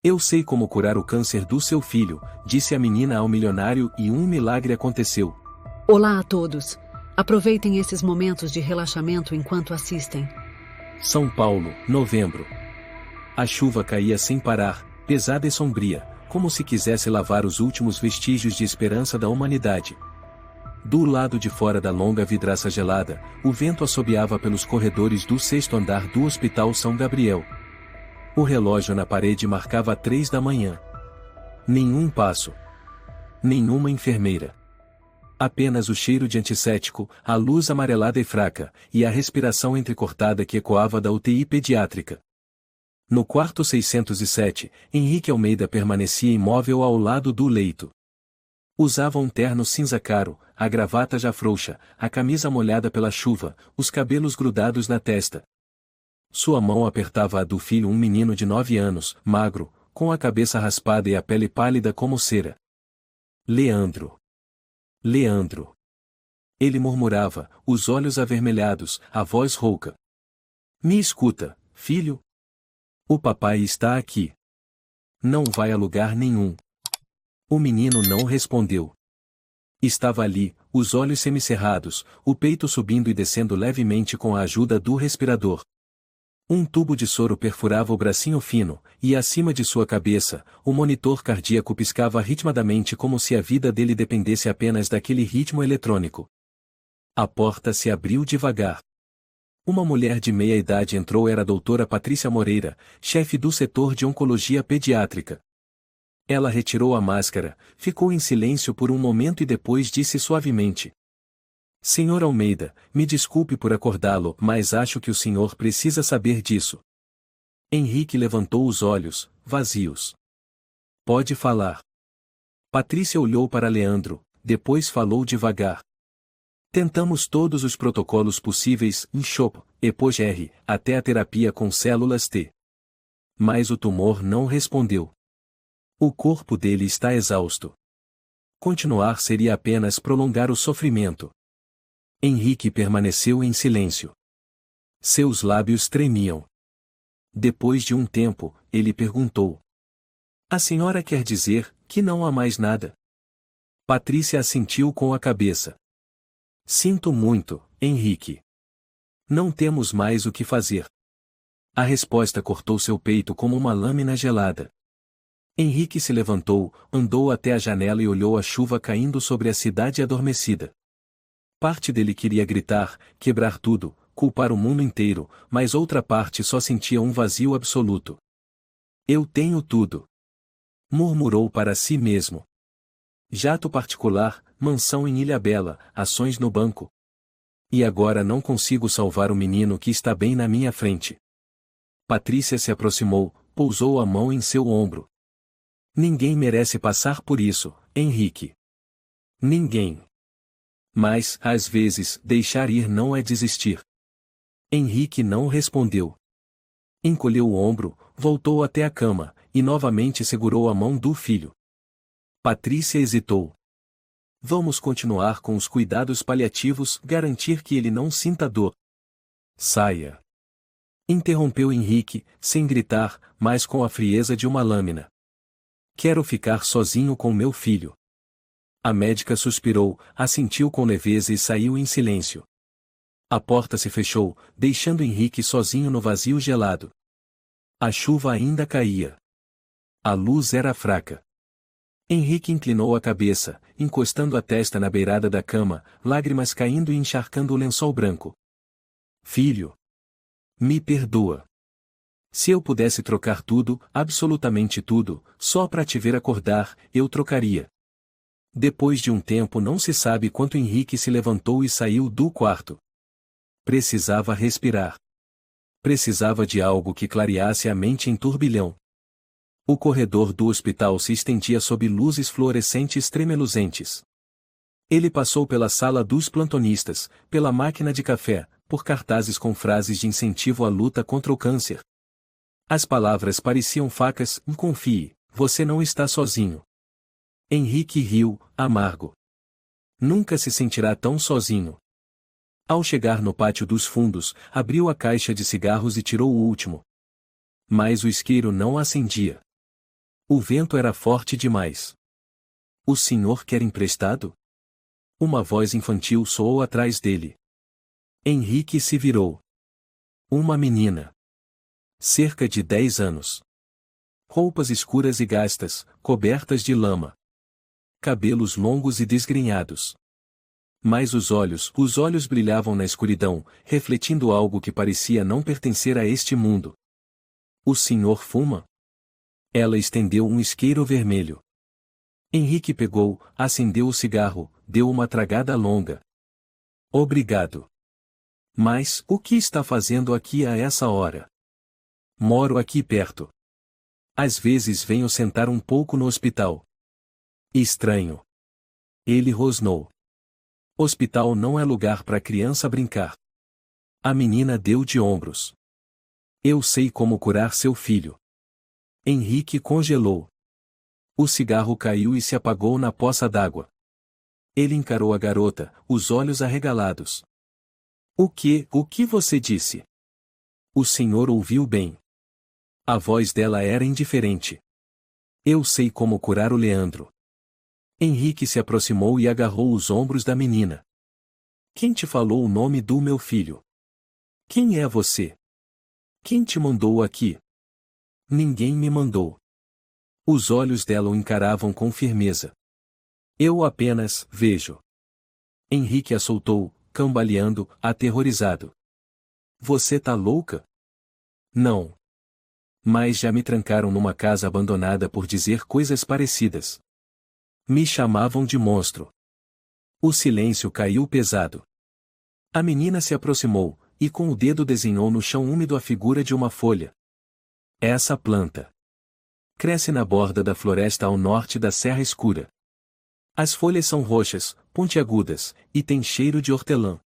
Eu sei como curar o câncer do seu filho, disse a menina ao milionário e um milagre aconteceu. Olá a todos. Aproveitem esses momentos de relaxamento enquanto assistem. São Paulo, novembro. A chuva caía sem parar, pesada e sombria, como se quisesse lavar os últimos vestígios de esperança da humanidade. Do lado de fora da longa vidraça gelada, o vento assobiava pelos corredores do 6º andar do Hospital São Gabriel. O relógio na parede marcava 3 da manhã. Nenhum passo. Nenhuma enfermeira. Apenas o cheiro de antisséptico, a luz amarelada e fraca, e a respiração entrecortada que ecoava da UTI pediátrica. No quarto 607, Henrique Almeida permanecia imóvel ao lado do leito. Usava um terno cinza claro, a gravata já frouxa, a camisa molhada pela chuva, os cabelos grudados na testa. Sua mão apertava a do filho, um menino de 9 anos, magro, com a cabeça raspada e a pele pálida como cera. Leandro. Leandro. Ele murmurava, os olhos avermelhados, a voz rouca. Me escuta, filho? O papai está aqui. Não vai a lugar nenhum. O menino não respondeu. Estava ali, os olhos semicerrados, o peito subindo e descendo levemente com a ajuda do respirador. Um tubo de soro perfurava o bracinho fino, e acima de sua cabeça, o monitor cardíaco piscava ritmadamente como se a vida dele dependesse apenas daquele ritmo eletrônico. A porta se abriu devagar. Uma mulher de meia-idade entrou, era a doutora Patrícia Moreira, chefe do setor de oncologia pediátrica. Ela retirou a máscara, ficou em silêncio por um momento e depois disse suavemente: Senhor Almeida, me desculpe por acordá-lo, mas acho que o senhor precisa saber disso. Henrique levantou os olhos, vazios. Pode falar. Patrícia olhou para Leandro, depois falou devagar. Tentamos todos os protocolos possíveis, INCHOP, EPOGR, até a terapia com células T. Mas o tumor não respondeu. O corpo dele está exausto. Continuar seria apenas prolongar o sofrimento. Henrique permaneceu em silêncio. Seus lábios tremiam. Depois de um tempo, ele perguntou: A senhora quer dizer que não há mais nada? Patrícia assentiu com a cabeça. Sinto muito, Henrique. Não temos mais o que fazer. A resposta cortou seu peito como uma lâmina gelada. Henrique se levantou, andou até a janela e olhou a chuva caindo sobre a cidade adormecida. Parte dele queria gritar, quebrar tudo, culpar o mundo inteiro, mas outra parte só sentia um vazio absoluto. Eu tenho tudo. Murmurou para si mesmo. Jato particular, mansão em Ilhabela, ações no banco. E agora não consigo salvar o menino que está bem na minha frente. Patrícia se aproximou, pousou a mão em seu ombro. Ninguém merece passar por isso, Henrique. Ninguém. Mas, às vezes, deixar ir não é desistir. Henrique não respondeu. Encolheu o ombro, voltou até a cama, e novamente segurou a mão do filho. Patrícia hesitou. Vamos continuar com os cuidados paliativos, garantir que ele não sinta dor. Saia. Interrompeu Henrique, sem gritar, mas com a frieza de uma lâmina. Quero ficar sozinho com meu filho. A médica suspirou, assentiu com leveza e saiu em silêncio. A porta se fechou, deixando Henrique sozinho no vazio gelado. A chuva ainda caía. A luz era fraca. Henrique inclinou a cabeça, encostando a testa na beirada da cama, lágrimas caindo e encharcando o lençol branco. Filho. Me perdoa. Se eu pudesse trocar tudo, absolutamente tudo, só para te ver acordar, eu trocaria. Depois de um tempo não se sabe quanto Henrique se levantou e saiu do quarto. Precisava respirar. Precisava de algo que clareasse a mente em turbilhão. O corredor do hospital se estendia sob luzes fluorescentes tremeluzentes. Ele passou pela sala dos plantonistas, pela máquina de café, por cartazes com frases de incentivo à luta contra o câncer. As palavras pareciam facas: confie, você não está sozinho. Henrique riu, amargo. Nunca se sentirá tão sozinho. Ao chegar no pátio dos fundos, abriu a caixa de cigarros e tirou o último. Mas o isqueiro não acendia. O vento era forte demais. O senhor quer emprestado? Uma voz infantil soou atrás dele. Henrique se virou. Uma menina. Cerca de 10 anos. Roupas escuras e gastas, cobertas de lama. Cabelos longos e desgrenhados. Mas os olhos brilhavam na escuridão, refletindo algo que parecia não pertencer a este mundo. O senhor fuma? Ela estendeu um isqueiro vermelho. Henrique pegou, acendeu o cigarro, deu uma tragada longa. Obrigado. Mas, o que está fazendo aqui a essa hora? Moro aqui perto. Às vezes venho sentar um pouco no hospital. Estranho. Ele rosnou. Hospital não é lugar para criança brincar. A menina deu de ombros. Eu sei como curar seu filho. Henrique congelou. O cigarro caiu e se apagou na poça d'água. Ele encarou a garota, os olhos arregalados. O que você disse? O senhor ouviu bem. A voz dela era indiferente. Eu sei como curar o Leandro. Henrique se aproximou e agarrou os ombros da menina. Quem te falou o nome do meu filho? Quem é você? Quem te mandou aqui? Ninguém me mandou. Os olhos dela o encaravam com firmeza. Eu apenas vejo. Henrique a soltou, cambaleando, aterrorizado. Você tá louca? Não. Mas já me trancaram numa casa abandonada por dizer coisas parecidas. Me chamavam de monstro. O silêncio caiu pesado. A menina se aproximou, e com o dedo desenhou no chão úmido a figura de uma folha. Essa planta cresce na borda da floresta ao norte da Serra Escura. As folhas são roxas, pontiagudas, e têm cheiro de hortelã.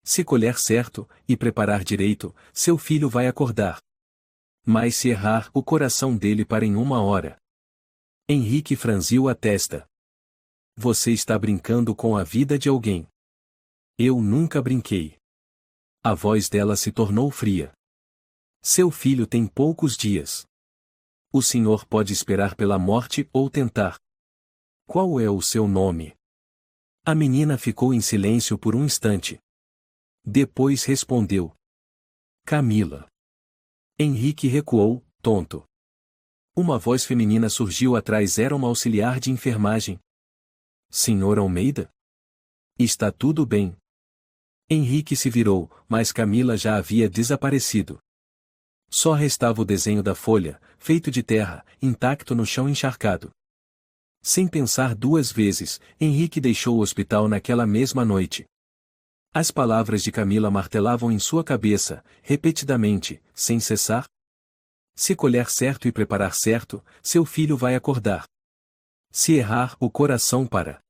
Se colher certo, e preparar direito, seu filho vai acordar. Mas se errar, o coração dele para em 1 hora. Henrique franziu a testa. Você está brincando com a vida de alguém. Eu nunca brinquei. A voz dela se tornou fria. Seu filho tem poucos dias. O senhor pode esperar pela morte ou tentar. Qual é o seu nome? A menina ficou em silêncio por um instante. Depois respondeu. Camila. Henrique recuou, tonto. Uma voz feminina surgiu atrás. Era uma auxiliar de enfermagem. Senhor Almeida? Está tudo bem. Henrique se virou, mas Camila já havia desaparecido. Só restava o desenho da folha, feito de terra, intacto no chão encharcado. Sem pensar 2 vezes, Henrique deixou o hospital naquela mesma noite. As palavras de Camila martelavam em sua cabeça, repetidamente, sem cessar. Se colher certo e preparar certo, seu filho vai acordar. Se errar, o coração para.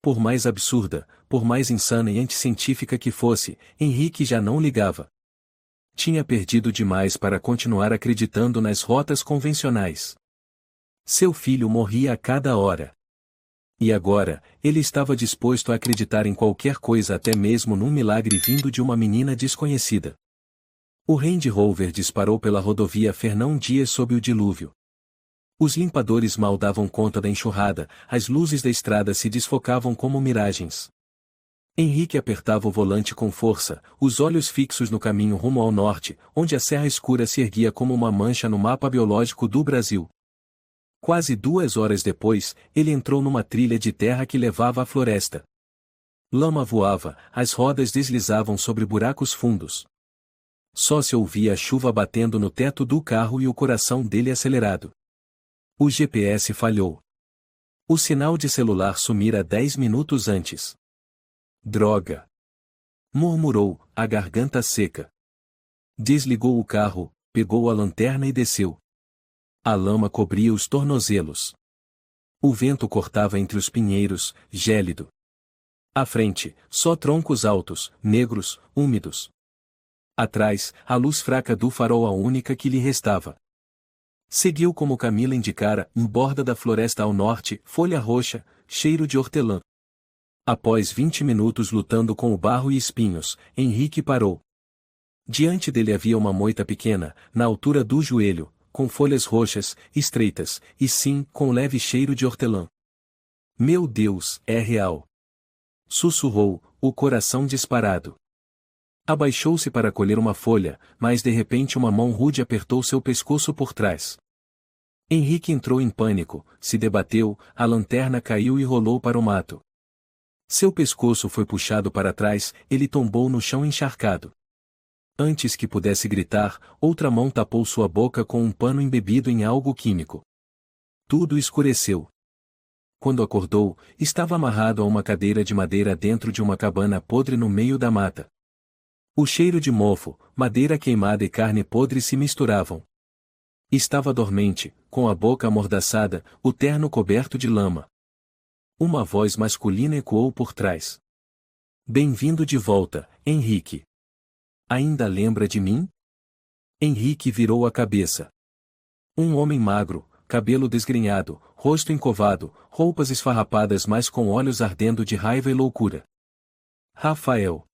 Por mais absurda, por mais insana e anticientífica que fosse, Henrique já não ligava. Tinha perdido demais para continuar acreditando nas rotas convencionais. Seu filho morria a cada hora. E agora, ele estava disposto a acreditar em qualquer coisa, até mesmo num milagre vindo de uma menina desconhecida. O Range Rover disparou pela rodovia Fernão Dias sob o dilúvio. Os limpadores mal davam conta da enxurrada, as luzes da estrada se desfocavam como miragens. Henrique apertava o volante com força, os olhos fixos no caminho rumo ao norte, onde a Serra Escura se erguia como uma mancha no mapa biológico do Brasil. Quase 2 horas depois, ele entrou numa trilha de terra que levava à floresta. Lama voava, as rodas deslizavam sobre buracos fundos. Só se ouvia a chuva batendo no teto do carro e o coração dele acelerado. O GPS falhou. O sinal de celular sumira 10 minutos antes. Droga! Murmurou, a garganta seca. Desligou o carro, pegou a lanterna e desceu. A lama cobria os tornozelos. O vento cortava entre os pinheiros, gélido. À frente, só troncos altos, negros, úmidos. Atrás, a luz fraca do farol, a única que lhe restava. Seguiu como Camila indicara, em borda da floresta ao norte, folha roxa, cheiro de hortelã. Após 20 minutos lutando com o barro e espinhos, Henrique parou. Diante dele havia uma moita pequena, na altura do joelho, com folhas roxas, estreitas, e sim, com leve cheiro de hortelã. Meu Deus, é real! Sussurrou, o coração disparado. Abaixou-se para colher uma folha, mas de repente uma mão rude apertou seu pescoço por trás. Henrique entrou em pânico, se debateu, a lanterna caiu e rolou para o mato. Seu pescoço foi puxado para trás, ele tombou no chão encharcado. Antes que pudesse gritar, outra mão tapou sua boca com um pano embebido em algo químico. Tudo escureceu. Quando acordou, estava amarrado a uma cadeira de madeira dentro de uma cabana podre no meio da mata. O cheiro de mofo, madeira queimada e carne podre se misturavam. Estava dormente, com a boca amordaçada, o terno coberto de lama. Uma voz masculina ecoou por trás. Bem-vindo de volta, Henrique. Ainda lembra de mim? Henrique virou a cabeça. Um homem magro, cabelo desgrenhado, rosto encovado, roupas esfarrapadas mas com olhos ardendo de raiva e loucura. Rafael.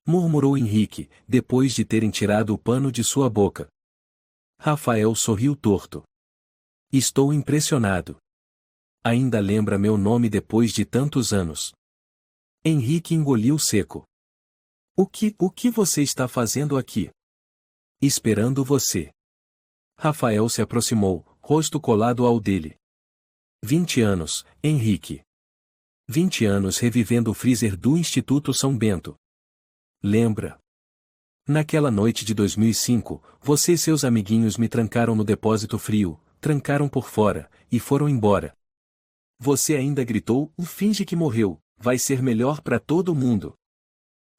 Murmurou Henrique, depois de terem tirado o pano de sua boca. Rafael sorriu torto. Estou impressionado. Ainda lembra meu nome depois de tantos anos. Henrique engoliu seco. O que você está fazendo aqui? Esperando você. Rafael se aproximou, rosto colado ao dele. 20 anos, Henrique. 20 anos revivendo o freezer do Instituto São Bento. Lembra? Naquela noite de 2005, você e seus amiguinhos me trancaram no depósito frio, trancaram por fora, e foram embora. Você ainda gritou, finge que morreu, vai ser melhor para todo mundo.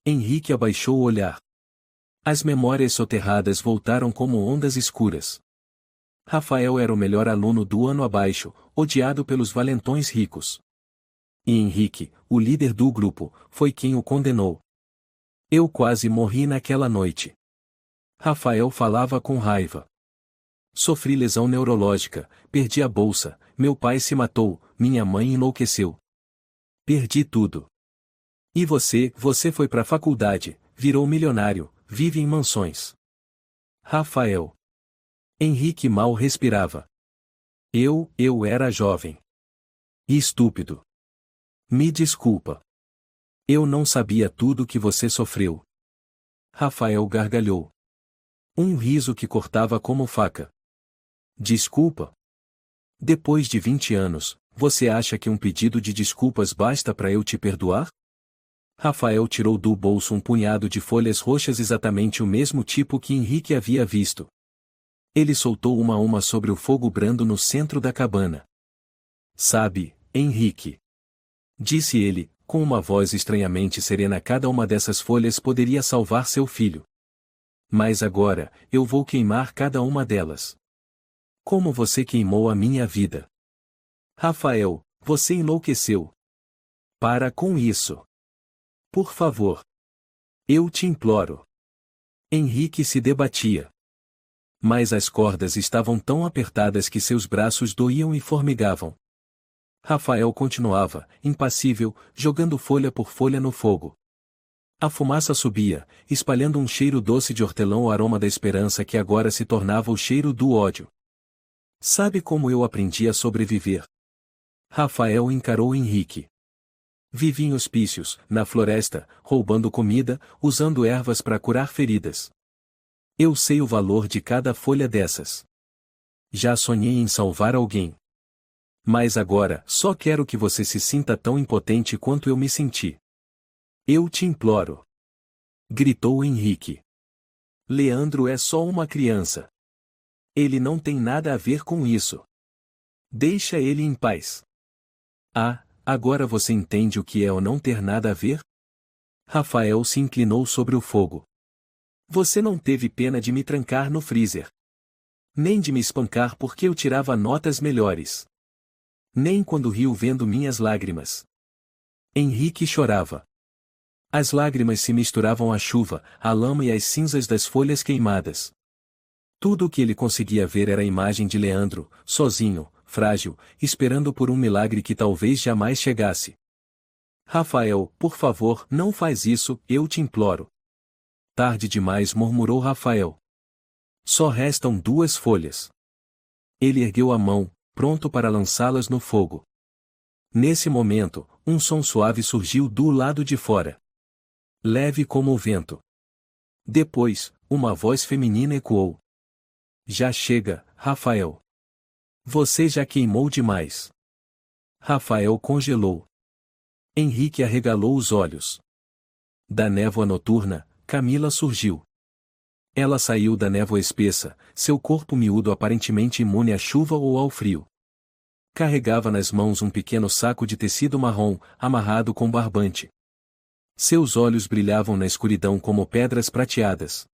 Henrique abaixou o olhar. As memórias soterradas voltaram como ondas escuras. Rafael era o melhor aluno do ano abaixo, odiado pelos valentões ricos. E Henrique, o líder do grupo, foi quem o condenou. Eu quase morri naquela noite. Rafael falava com raiva. Sofri lesão neurológica, perdi a bolsa, meu pai se matou, minha mãe enlouqueceu. Perdi tudo. E você foi pra faculdade, virou milionário, vive em mansões. Rafael. Henrique mal respirava. Eu era jovem. E estúpido. Me desculpa. Eu não sabia tudo que você sofreu. Rafael gargalhou. Um riso que cortava como faca. Desculpa? Depois de 20 anos, você acha que um pedido de desculpas basta para eu te perdoar? Rafael tirou do bolso um punhado de folhas roxas exatamente o mesmo tipo que Henrique havia visto. Ele soltou uma a uma sobre o fogo brando no centro da cabana. Sabe, Henrique. Disse ele, com uma voz estranhamente serena, cada uma dessas folhas poderia salvar seu filho. Mas agora, eu vou queimar cada uma delas. Como você queimou a minha vida. Rafael, você enlouqueceu. Para com isso. Por favor. Eu te imploro. Henrique se debatia. Mas as cordas estavam tão apertadas que seus braços doíam e formigavam. Rafael continuava, impassível, jogando folha por folha no fogo. A fumaça subia, espalhando um cheiro doce de hortelã, o aroma da esperança que agora se tornava o cheiro do ódio. Sabe como eu aprendi a sobreviver? Rafael encarou Henrique. Vivi em hospícios, na floresta, roubando comida, usando ervas para curar feridas. Eu sei o valor de cada folha dessas. Já sonhei em salvar alguém. Mas agora, só quero que você se sinta tão impotente quanto eu me senti. Eu te imploro. Gritou Henrique. Leandro é só uma criança. Ele não tem nada a ver com isso. Deixa ele em paz. Ah, agora você entende o que é ou não ter nada a ver? Rafael se inclinou sobre o fogo. Você não teve pena de me trancar no freezer. Nem de me espancar porque eu tirava notas melhores. Nem quando riu vendo minhas lágrimas. Henrique chorava. As lágrimas se misturavam à chuva, à lama e às cinzas das folhas queimadas. Tudo o que ele conseguia ver era a imagem de Leandro, sozinho, frágil, esperando por um milagre que talvez jamais chegasse. Rafael, por favor, não faz isso, eu te imploro. Tarde demais, murmurou Rafael. Só restam 2 folhas. Ele ergueu a mão, pronto para lançá-las no fogo. Nesse momento, um som suave surgiu do lado de fora. Leve como o vento. Depois, uma voz feminina ecoou. Já chega, Rafael. Você já queimou demais. Rafael congelou. Henrique arregalou os olhos. Da névoa noturna, Camila surgiu. Ela saiu da névoa espessa, seu corpo miúdo aparentemente imune à chuva ou ao frio. Carregava nas mãos um pequeno saco de tecido marrom, amarrado com barbante. Seus olhos brilhavam na escuridão como pedras prateadas.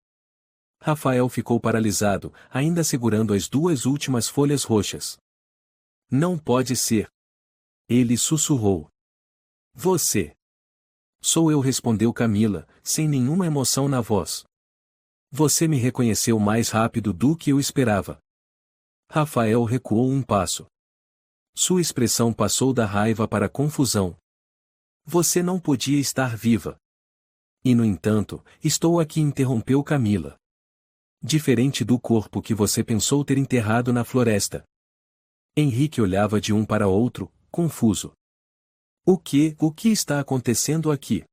Rafael ficou paralisado, ainda segurando as duas últimas folhas roxas. Não pode ser. Ele sussurrou. Você. Sou eu, respondeu Camila, sem nenhuma emoção na voz. Você me reconheceu mais rápido do que eu esperava. Rafael recuou um passo. Sua expressão passou da raiva para a confusão. Você não podia estar viva. E no entanto, estou aqui, interrompeu Camila. Diferente do corpo que você pensou ter enterrado na floresta. Henrique olhava de um para outro, confuso. O que está acontecendo aqui?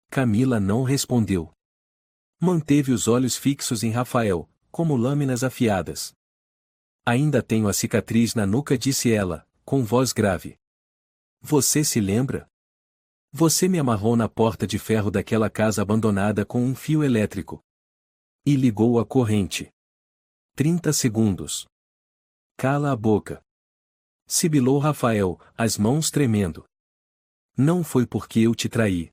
Camila não respondeu. Manteve os olhos fixos em Rafael, como lâminas afiadas. Ainda tenho a cicatriz na nuca, disse ela, com voz grave. Você se lembra? Você me amarrou na porta de ferro daquela casa abandonada com um fio elétrico. E ligou a corrente. 30 segundos. Cala a boca. Sibilou Rafael, as mãos tremendo. Não foi porque eu te traí.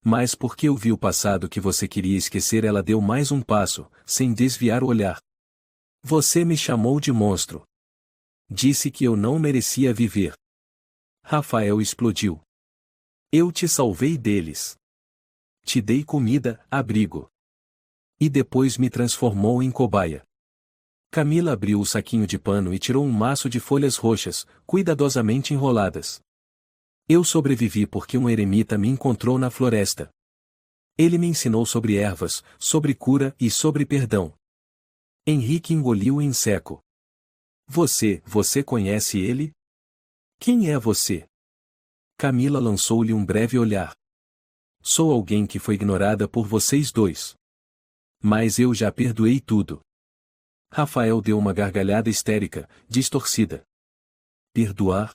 Mas porque eu vi o passado que você queria esquecer. Ela deu mais um passo, sem desviar o olhar. Você me chamou de monstro. Disse que eu não merecia viver. Rafael explodiu. Eu te salvei deles. Te dei comida, abrigo. E depois me transformou em cobaia. Camila abriu o saquinho de pano e tirou um maço de folhas roxas, cuidadosamente enroladas. Eu sobrevivi porque um eremita me encontrou na floresta. Ele me ensinou sobre ervas, sobre cura e sobre perdão. Henrique engoliu em seco. Você conhece ele? Quem é você? Camila lançou-lhe um breve olhar. Sou alguém que foi ignorada por vocês dois. Mas eu já perdoei tudo. Rafael deu uma gargalhada histérica, distorcida. Perdoar?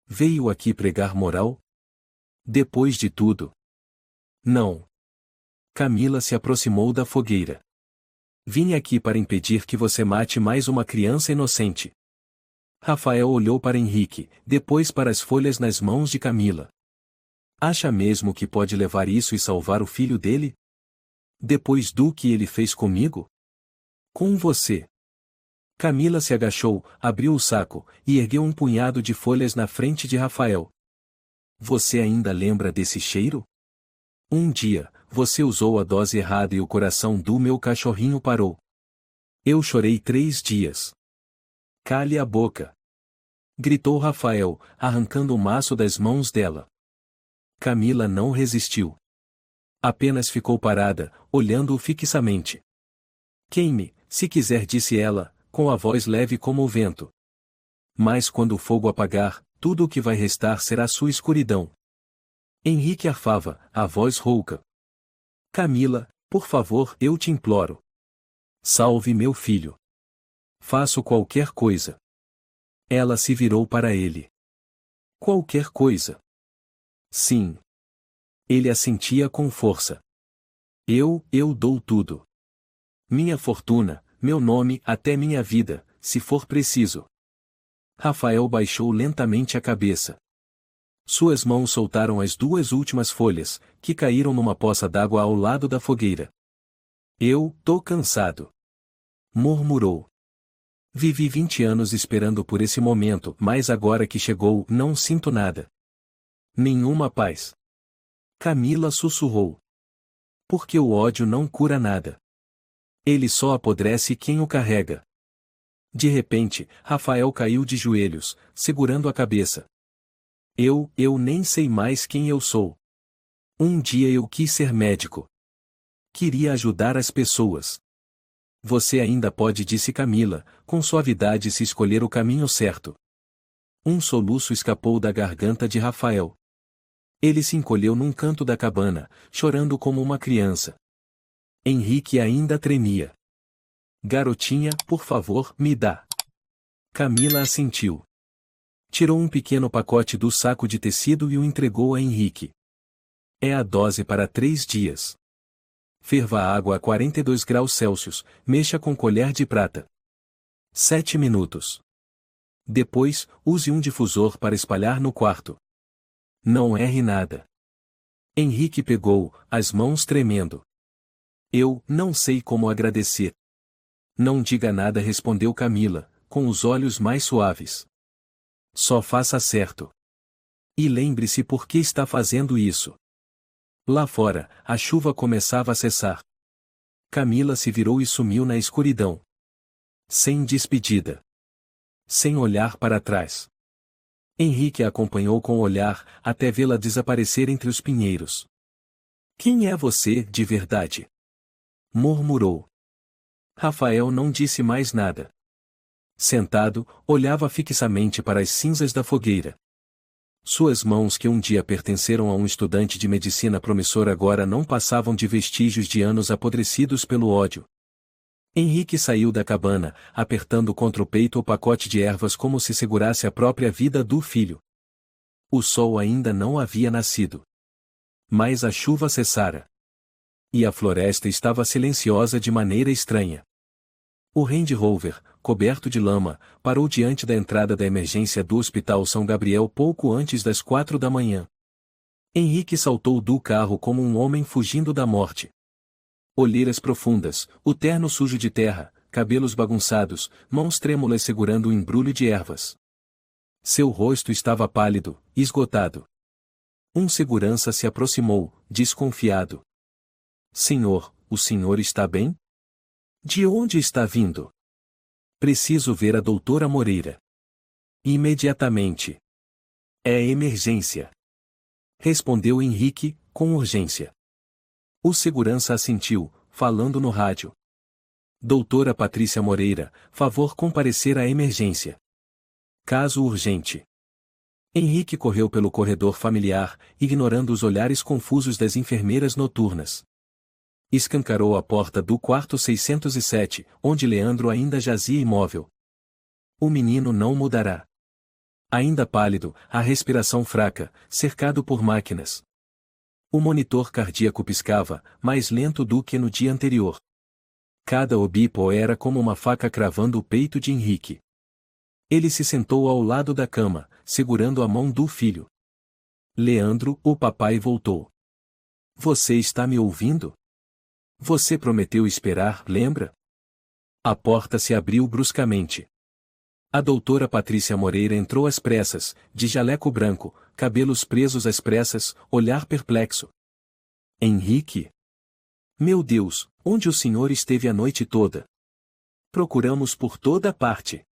Veio aqui pregar moral? Depois de tudo? Não. Camila se aproximou da fogueira. Vim aqui para impedir que você mate mais uma criança inocente. Rafael olhou para Henrique, depois para as folhas nas mãos de Camila. Acha mesmo que pode levar isso e salvar o filho dele? Depois do que ele fez comigo? Com você. Camila se agachou, abriu o saco, e ergueu um punhado de folhas na frente de Rafael. Você ainda lembra desse cheiro? Um dia, você usou a dose errada e o coração do meu cachorrinho parou. Eu chorei 3 dias. Cale a boca! Gritou Rafael, arrancando o maço das mãos dela. Camila não resistiu. Apenas ficou parada, olhando-o fixamente. Queime, se quiser, disse ela, com a voz leve como o vento. Mas quando o fogo apagar, tudo o que vai restar será sua escuridão. Henrique arfava, a voz rouca. Camila, por favor, eu te imploro. Salve meu filho. Faço qualquer coisa. Ela se virou para ele. Qualquer coisa. Sim. Ele assentia com força. Eu dou tudo. Minha fortuna, meu nome, até minha vida, se for preciso. Rafael baixou lentamente a cabeça. Suas mãos soltaram as 2 últimas folhas, que caíram numa poça d'água ao lado da fogueira. Eu tô cansado. Murmurou. Vivi 20 anos esperando por esse momento, mas agora que chegou, não sinto nada. Nenhuma paz. Camila sussurrou. Porque o ódio não cura nada. Ele só apodrece quem o carrega. De repente, Rafael caiu de joelhos, segurando a cabeça. Eu nem sei mais quem eu sou. Um dia eu quis ser médico. Queria ajudar as pessoas. Você ainda pode, disse Camila, com suavidade, se escolher o caminho certo. Um soluço escapou da garganta de Rafael. Ele se encolheu num canto da cabana, chorando como uma criança. Henrique ainda tremia. Garotinha, por favor, me dá. Camila assentiu. Tirou um pequeno pacote do saco de tecido e o entregou a Henrique. É a dose para 3 dias. Ferva a água a 42 graus Celsius, mexa com colher de prata. 7 minutos. Depois, use um difusor para espalhar no quarto. Não erre nada. Henrique pegou, as mãos tremendo. Eu não sei como agradecer. Não diga nada, respondeu Camila, com os olhos mais suaves. Só faça certo. E lembre-se por que está fazendo isso. Lá fora, a chuva começava a cessar. Camila se virou e sumiu na escuridão. Sem despedida. Sem olhar para trás. Henrique a acompanhou com o olhar, até vê-la desaparecer entre os pinheiros. Quem é você, de verdade? Murmurou. Rafael não disse mais nada. Sentado, olhava fixamente para as cinzas da fogueira. Suas mãos, que um dia pertenceram a um estudante de medicina promissor, agora não passavam de vestígios de anos apodrecidos pelo ódio. Henrique saiu da cabana, apertando contra o peito o pacote de ervas como se segurasse a própria vida do filho. O sol ainda não havia nascido. Mas a chuva cessara. E a floresta estava silenciosa de maneira estranha. O Range Rover, coberto de lama, parou diante da entrada da emergência do Hospital São Gabriel pouco antes das 4 da manhã. Henrique saltou do carro como um homem fugindo da morte. Olheiras profundas, o terno sujo de terra, cabelos bagunçados, mãos trêmulas segurando um embrulho de ervas. Seu rosto estava pálido, esgotado. Um segurança se aproximou, desconfiado. Senhor, o senhor está bem? De onde está vindo? Preciso ver a doutora Moreira. Imediatamente. É emergência. Respondeu Henrique, com urgência. O segurança assentiu, falando no rádio. Doutora Patrícia Moreira, favor comparecer à emergência. Caso urgente. Henrique correu pelo corredor familiar, ignorando os olhares confusos das enfermeiras noturnas. Escancarou a porta do quarto 607, onde Leandro ainda jazia imóvel. O menino não mudará. Ainda pálido, a respiração fraca, cercado por máquinas. O monitor cardíaco piscava, mais lento do que no dia anterior. Cada obipo era como uma faca cravando o peito de Henrique. Ele se sentou ao lado da cama, segurando a mão do filho. Leandro, o papai voltou. Você está me ouvindo? Você prometeu esperar, lembra? A porta se abriu bruscamente. A doutora Patrícia Moreira entrou às pressas, de jaleco branco, cabelos presos às pressas, olhar perplexo. Henrique? Meu Deus, onde o senhor esteve a noite toda? Procuramos por toda parte.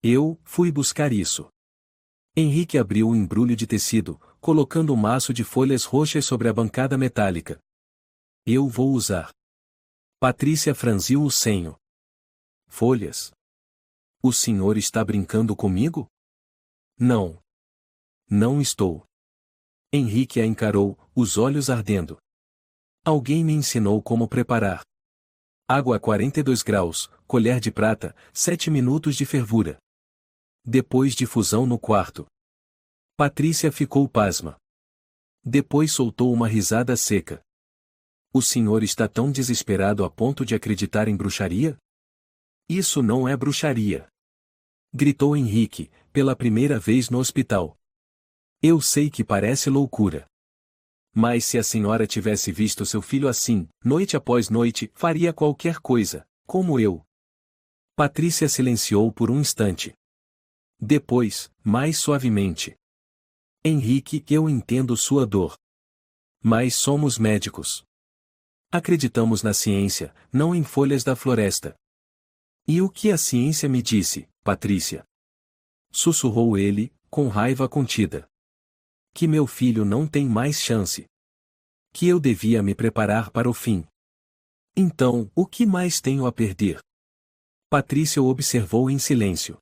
Eu fui buscar isso. Henrique abriu o embrulho de tecido, colocando um maço de folhas roxas sobre a bancada metálica. Eu vou usar. Patrícia franziu o senho. Folhas? O senhor está brincando comigo? Não. Não estou. Henrique a encarou, os olhos ardendo. Alguém me ensinou como preparar. Água a 42 graus, colher de prata, 7 minutos de fervura. Depois difusão no quarto. Patrícia ficou pasma. Depois soltou uma risada seca. O senhor está tão desesperado a ponto de acreditar em bruxaria? Isso não é bruxaria. Gritou Henrique, pela primeira vez no hospital. Eu sei que parece loucura. Mas se a senhora tivesse visto seu filho assim, noite após noite, faria qualquer coisa, como eu. Patrícia silenciou por um instante. Depois, mais suavemente. Henrique, eu entendo sua dor. Mas somos médicos. Acreditamos na ciência, não em folhas da floresta. E o que a ciência me disse, Patrícia? Sussurrou ele, com raiva contida. Que meu filho não tem mais chance. Que eu devia me preparar para o fim. Então, o que mais tenho a perder? Patrícia o observou em silêncio.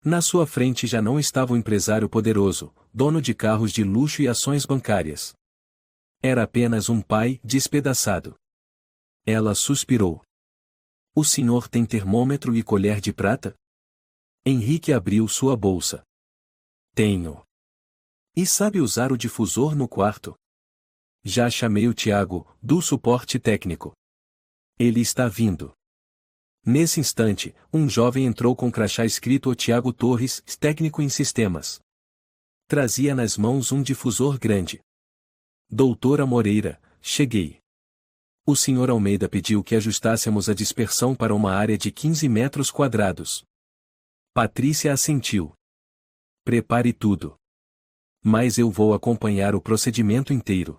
Na sua frente já não estava o empresário poderoso, dono de carros de luxo e ações bancárias. Era apenas um pai despedaçado. Ela suspirou. O senhor tem termômetro e colher de prata? Henrique abriu sua bolsa. Tenho. E sabe usar o difusor no quarto? Já chamei o Tiago, do suporte técnico. Ele está vindo. Nesse instante, um jovem entrou com crachá escrito Tiago Torres, técnico em sistemas. Trazia nas mãos um difusor grande. Doutora Moreira, cheguei. O senhor Almeida pediu que ajustássemos a dispersão para uma área de 15 metros quadrados. Patrícia assentiu. Prepare tudo. Mas eu vou acompanhar o procedimento inteiro.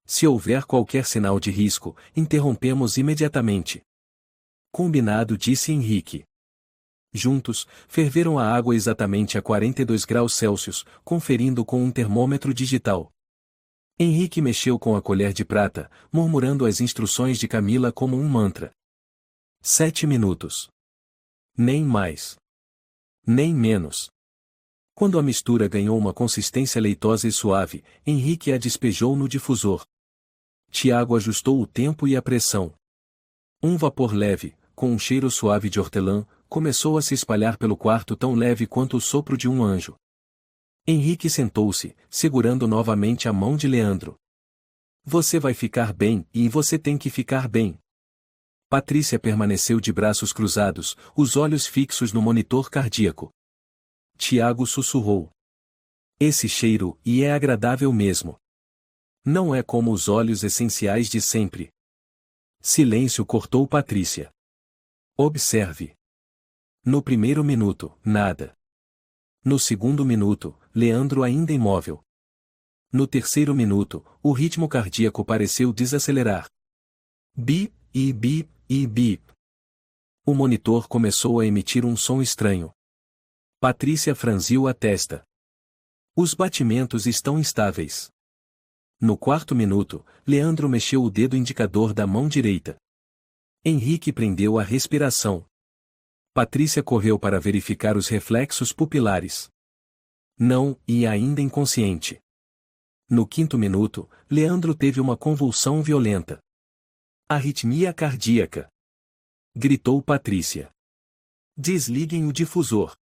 Se houver qualquer sinal de risco, interrompemos imediatamente. Combinado, disse Henrique. Juntos, ferveram a água exatamente a 42 graus Celsius, conferindo com um termômetro digital. Henrique mexeu com a colher de prata, murmurando as instruções de Camila como um mantra. 7 minutos. Nem mais. Nem menos. Quando a mistura ganhou uma consistência leitosa e suave, Henrique a despejou no difusor. Tiago ajustou o tempo e a pressão. Um vapor leve, com um cheiro suave de hortelã, começou a se espalhar pelo quarto tão leve quanto o sopro de um anjo. Henrique sentou-se, segurando novamente a mão de Leandro. Você vai ficar bem, e você tem que ficar bem. Patrícia permaneceu de braços cruzados, os olhos fixos no monitor cardíaco. Tiago sussurrou. Esse cheiro, e é agradável mesmo. Não é como os óleos essenciais de sempre. Silêncio cortou Patrícia. Observe. No primeiro minuto, nada. No segundo minuto, Leandro ainda imóvel. No terceiro minuto, o ritmo cardíaco pareceu desacelerar. Bip, e bip, e bip. O monitor começou a emitir um som estranho. Patrícia franziu a testa. Os batimentos estão instáveis. No quarto minuto, Leandro mexeu o dedo indicador da mão direita. Henrique prendeu a respiração. Patrícia correu para verificar os reflexos pupilares. Não, e ainda inconsciente. No quinto minuto, Leandro teve uma convulsão violenta. Arritmia cardíaca. Gritou Patrícia. Desliguem o difusor.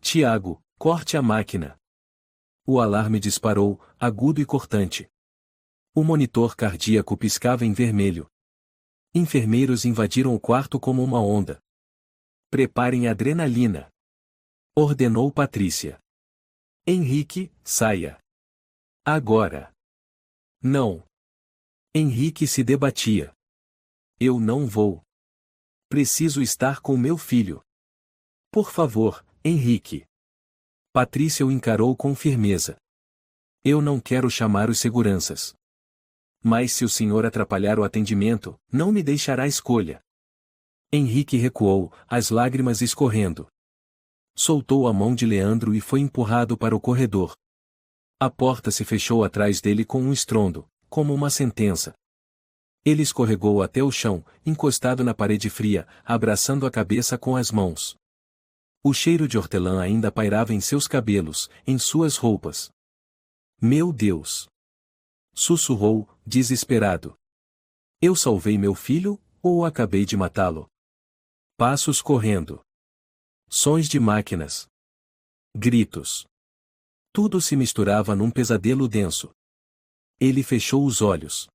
Tiago, corte a máquina. O alarme disparou, agudo e cortante. O monitor cardíaco piscava em vermelho. Enfermeiros invadiram o quarto como uma onda. Preparem adrenalina. Ordenou Patrícia. Henrique, saia. Agora. Não. Henrique se debatia. Eu não vou. Preciso estar com meu filho. Por favor, Henrique. Patrícia o encarou com firmeza. Eu não quero chamar os seguranças. Mas se o senhor atrapalhar o atendimento, não me deixará escolha. Henrique recuou, as lágrimas escorrendo. Soltou a mão de Leandro e foi empurrado para o corredor. A porta se fechou atrás dele com um estrondo, como uma sentença. Ele escorregou até o chão, encostado na parede fria, abraçando a cabeça com as mãos. O cheiro de hortelã ainda pairava em seus cabelos, em suas roupas. Meu Deus! Sussurrou, desesperado. Eu salvei meu filho, ou acabei de matá-lo? Passos correndo. Sons de máquinas. Gritos. Tudo se misturava num pesadelo denso. Ele fechou os olhos.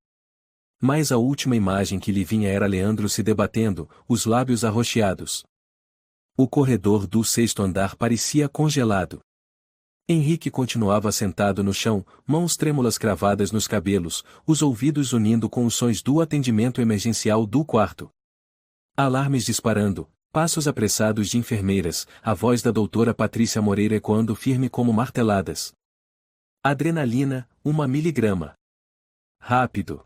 Mas a última imagem que lhe vinha era Leandro se debatendo, os lábios arroxeados. O corredor do sexto andar parecia congelado. Henrique continuava sentado no chão, mãos trêmulas cravadas nos cabelos, os ouvidos unindo com os sons do atendimento emergencial do quarto. Alarmes disparando, passos apressados de enfermeiras, a voz da doutora Patrícia Moreira ecoando firme como marteladas. Adrenalina, 1 miligrama. Rápido.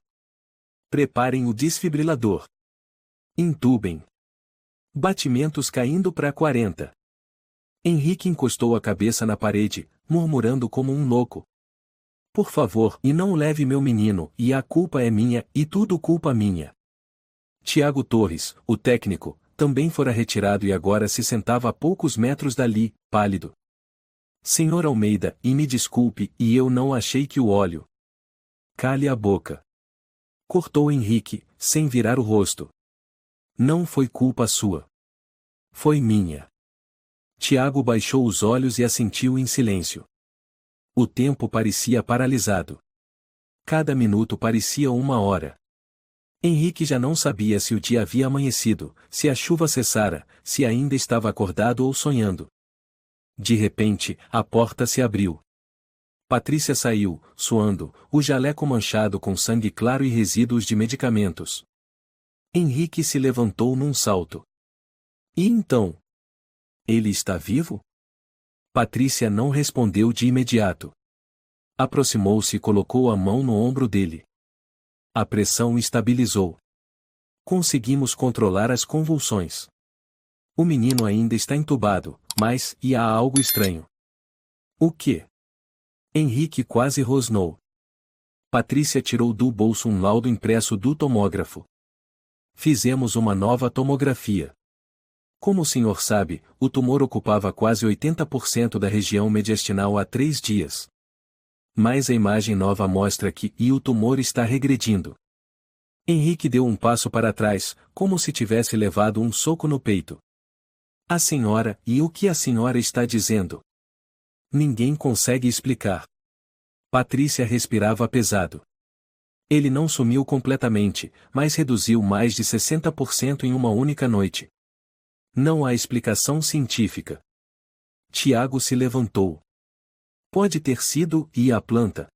Preparem o desfibrilador. Intubem. Batimentos caindo para 40. Henrique encostou a cabeça na parede, murmurando como um louco. Por favor, e não leve meu menino, e a culpa é minha, e tudo culpa minha. Tiago Torres, o técnico, também fora retirado e agora se sentava a poucos metros dali, pálido. Senhor Almeida, e me desculpe, e eu não achei que o óleo. Cale a boca. Cortou Henrique, sem virar o rosto. Não foi culpa sua. Foi minha. Tiago baixou os olhos e assentiu em silêncio. O tempo parecia paralisado. Cada minuto parecia uma hora. Henrique já não sabia se o dia havia amanhecido, se a chuva cessara, se ainda estava acordado ou sonhando. De repente, a porta se abriu. Patrícia saiu, suando, o jaleco manchado com sangue claro e resíduos de medicamentos. Henrique se levantou num salto. E então? Ele está vivo? Patrícia não respondeu de imediato. Aproximou-se e colocou a mão no ombro dele. A pressão estabilizou. Conseguimos controlar as convulsões. O menino ainda está entubado, mas há algo estranho. O quê? Henrique quase rosnou. Patrícia tirou do bolso um laudo impresso do tomógrafo. Fizemos uma nova tomografia. Como o senhor sabe, o tumor ocupava quase 80% da região mediastinal há 3 dias. Mas a imagem nova mostra que o tumor está regredindo. Henrique deu um passo para trás, como se tivesse levado um soco no peito. A senhora, e o que a senhora está dizendo? Ninguém consegue explicar. Patrícia respirava pesado. Ele não sumiu completamente, mas reduziu mais de 60% em uma única noite. Não há explicação científica. Tiago se levantou. Pode ter sido a planta.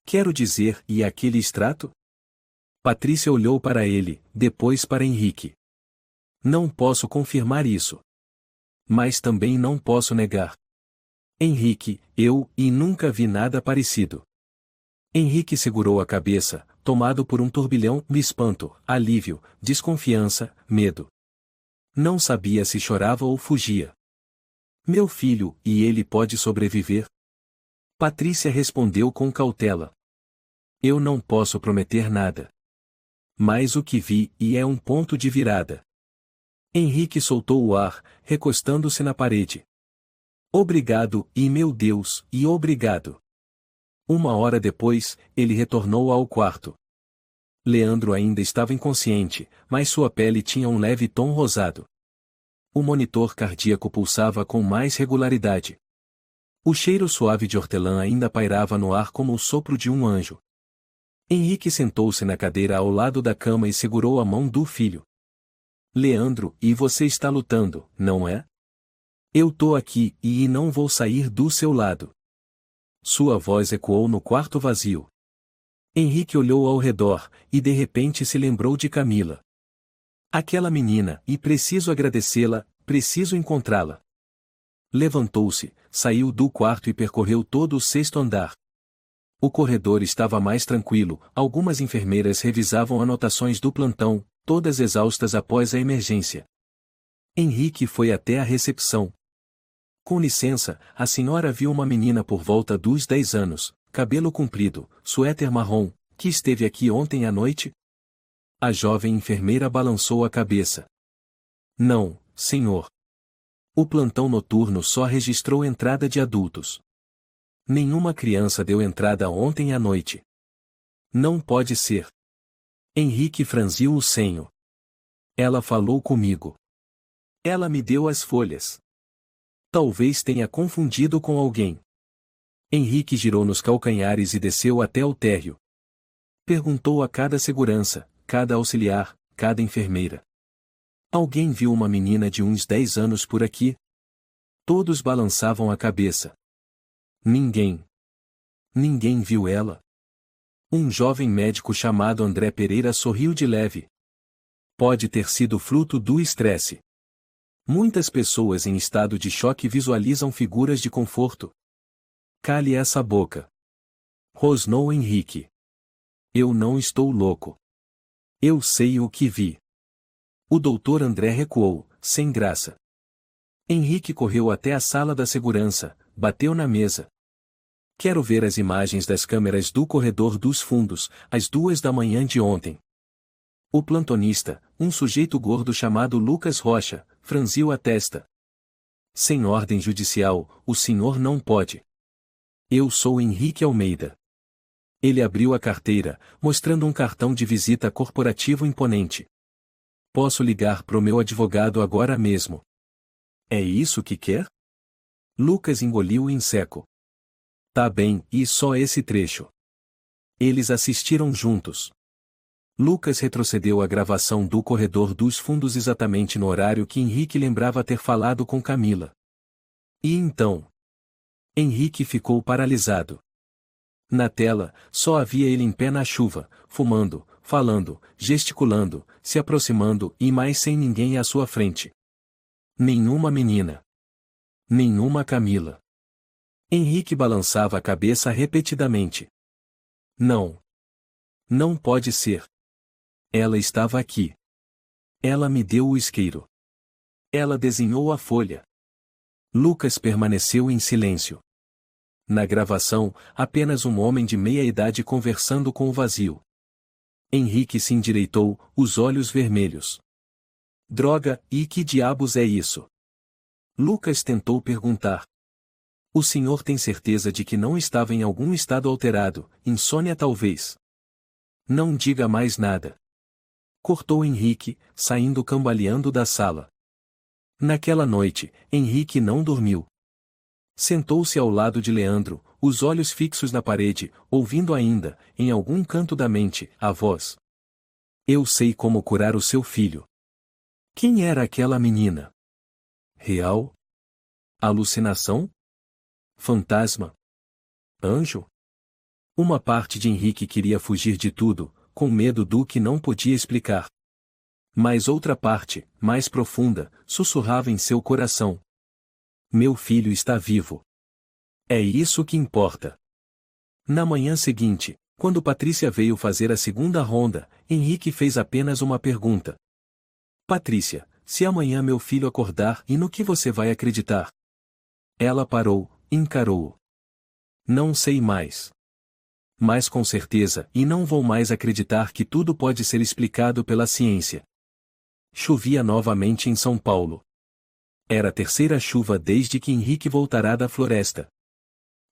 Quero dizer, aquele extrato? Patrícia olhou para ele, depois para Henrique. Não posso confirmar isso. Mas também não posso negar. Henrique, eu nunca vi nada parecido. Henrique segurou a cabeça, tomado por um turbilhão de espanto, alívio, desconfiança, medo. Não sabia se chorava ou fugia. Meu filho, ele pode sobreviver? Patrícia respondeu com cautela. Eu não posso prometer nada. Mas o que vi é um ponto de virada. Henrique soltou o ar, recostando-se na parede. Obrigado, meu Deus, obrigado. 1 hora depois, ele retornou ao quarto. Leandro ainda estava inconsciente, mas sua pele tinha um leve tom rosado. O monitor cardíaco pulsava com mais regularidade. O cheiro suave de hortelã ainda pairava no ar como o sopro de um anjo. Henrique sentou-se na cadeira ao lado da cama e segurou a mão do filho. Leandro, você está lutando, não é? Eu tô aqui, não vou sair do seu lado. Sua voz ecoou no quarto vazio. Henrique olhou ao redor, e de repente se lembrou de Camila. Aquela menina, preciso agradecê-la, preciso encontrá-la. Levantou-se, saiu do quarto e percorreu todo o 6º andar. O corredor estava mais tranquilo, algumas enfermeiras revisavam anotações do plantão, todas exaustas após a emergência. Henrique foi até a recepção. Com licença, a senhora viu uma menina por volta dos 10 anos, cabelo comprido, suéter marrom, que esteve aqui ontem à noite? A jovem enfermeira balançou a cabeça. Não, senhor. O plantão noturno só registrou entrada de adultos. Nenhuma criança deu entrada ontem à noite. Não pode ser. Henrique franziu o senho. Ela falou comigo. Ela me deu as folhas. Talvez tenha confundido com alguém. Henrique girou nos calcanhares e desceu até o térreo. Perguntou a cada segurança, cada auxiliar, cada enfermeira. Alguém viu uma menina de uns 10 anos por aqui? Todos balançavam a cabeça. Ninguém. Ninguém viu ela. Um jovem médico chamado André Pereira sorriu de leve. Pode ter sido fruto do estresse. Muitas pessoas em estado de choque visualizam figuras de conforto. Cale essa boca. Rosnou Henrique. Eu não estou louco. Eu sei o que vi. O doutor André recuou, sem graça. Henrique correu até a sala da segurança, bateu na mesa. Quero ver as imagens das câmeras do corredor dos fundos, às 2 da manhã de ontem. O plantonista, um sujeito gordo chamado Lucas Rocha, franziu a testa. Sem ordem judicial, o senhor não pode. Eu sou Henrique Almeida. Ele abriu a carteira, mostrando um cartão de visita corporativo imponente. Posso ligar pro meu advogado agora mesmo. É isso que quer? Lucas engoliu em seco. Tá bem, e só esse trecho. Eles assistiram juntos. Lucas retrocedeu a gravação do corredor dos fundos exatamente no horário que Henrique lembrava ter falado com Camila. E então? Henrique ficou paralisado. Na tela, só havia ele em pé na chuva, fumando, falando, gesticulando, se aproximando e mais sem ninguém à sua frente. Nenhuma menina. Nenhuma Camila. Henrique balançava a cabeça repetidamente. Não. Não pode ser. Ela estava aqui. Ela me deu o isqueiro. Ela desenhou a folha. Lucas permaneceu em silêncio. Na gravação, apenas um homem de meia idade conversando com o vazio. Henrique se endireitou, os olhos vermelhos. Droga, e que diabos é isso? Lucas tentou perguntar. O senhor tem certeza de que não estava em algum estado alterado, insônia talvez? Não diga mais nada. Cortou Henrique, saindo cambaleando da sala. Naquela noite, Henrique não dormiu. Sentou-se ao lado de Leandro, os olhos fixos na parede, ouvindo ainda, em algum canto da mente, a voz. Eu sei como curar o seu filho. Quem era aquela menina? Real? Alucinação? Fantasma? Anjo? Uma parte de Henrique queria fugir de tudo, com medo do que não podia explicar. Mas outra parte, mais profunda, sussurrava em seu coração. Meu filho está vivo. É isso que importa. Na manhã seguinte, quando Patrícia veio fazer a segunda ronda, Henrique fez apenas uma pergunta. Patrícia, se amanhã meu filho acordar e no que você vai acreditar? Ela parou, encarou-o. Não sei mais. Mas com certeza, e não vou mais acreditar que tudo pode ser explicado pela ciência. Chovia novamente em São Paulo. Era a terceira chuva desde que Henrique voltara da floresta.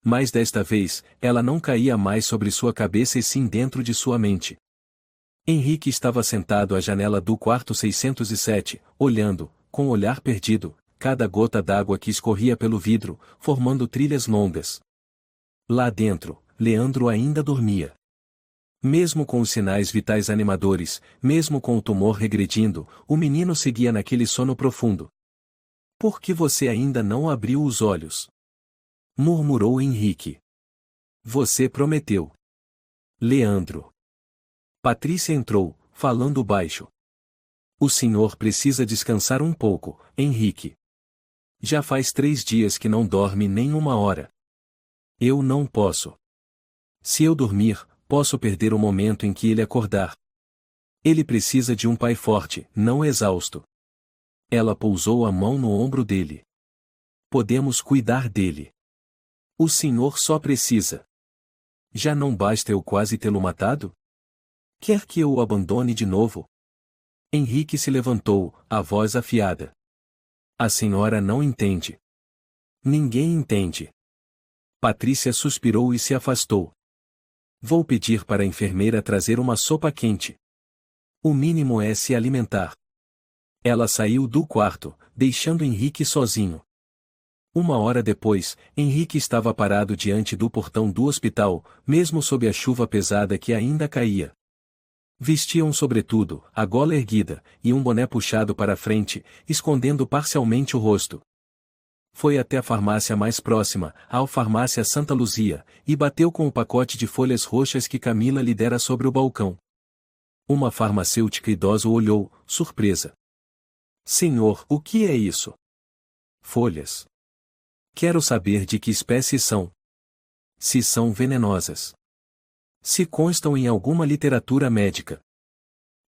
Mas desta vez, ela não caía mais sobre sua cabeça e sim dentro de sua mente. Henrique estava sentado à janela do quarto 607, olhando, com o olhar perdido, cada gota d'água que escorria pelo vidro, formando trilhas longas. Lá dentro, Leandro ainda dormia. Mesmo com os sinais vitais animadores, mesmo com o tumor regredindo, o menino seguia naquele sono profundo. Por que você ainda não abriu os olhos? Murmurou Henrique. Você prometeu. Leandro. Patrícia entrou, falando baixo. O senhor precisa descansar um pouco, Henrique. Já faz 3 dias que não dorme nem uma hora. Eu não posso. Se eu dormir, posso perder o momento em que ele acordar. Ele precisa de um pai forte, não exausto. Ela pousou a mão no ombro dele. Podemos cuidar dele. O senhor só precisa. Já não basta eu quase tê-lo matado? Quer que eu o abandone de novo? Henrique se levantou, a voz afiada. A senhora não entende. Ninguém entende. Patrícia suspirou e se afastou. Vou pedir para a enfermeira trazer uma sopa quente. O mínimo é se alimentar. Ela saiu do quarto, deixando Henrique sozinho. 1 hora depois, Henrique estava parado diante do portão do hospital, mesmo sob a chuva pesada que ainda caía. Vestia um sobretudo, a gola erguida, e um boné puxado para a frente, escondendo parcialmente o rosto. Foi até a farmácia mais próxima, a farmácia Santa Luzia, e bateu com o pacote de folhas roxas que Camila lhe dera sobre o balcão. Uma farmacêutica idosa o olhou, surpresa. Senhor, o que é isso? Folhas. Quero saber de que espécie são. Se são venenosas. Se constam em alguma literatura médica.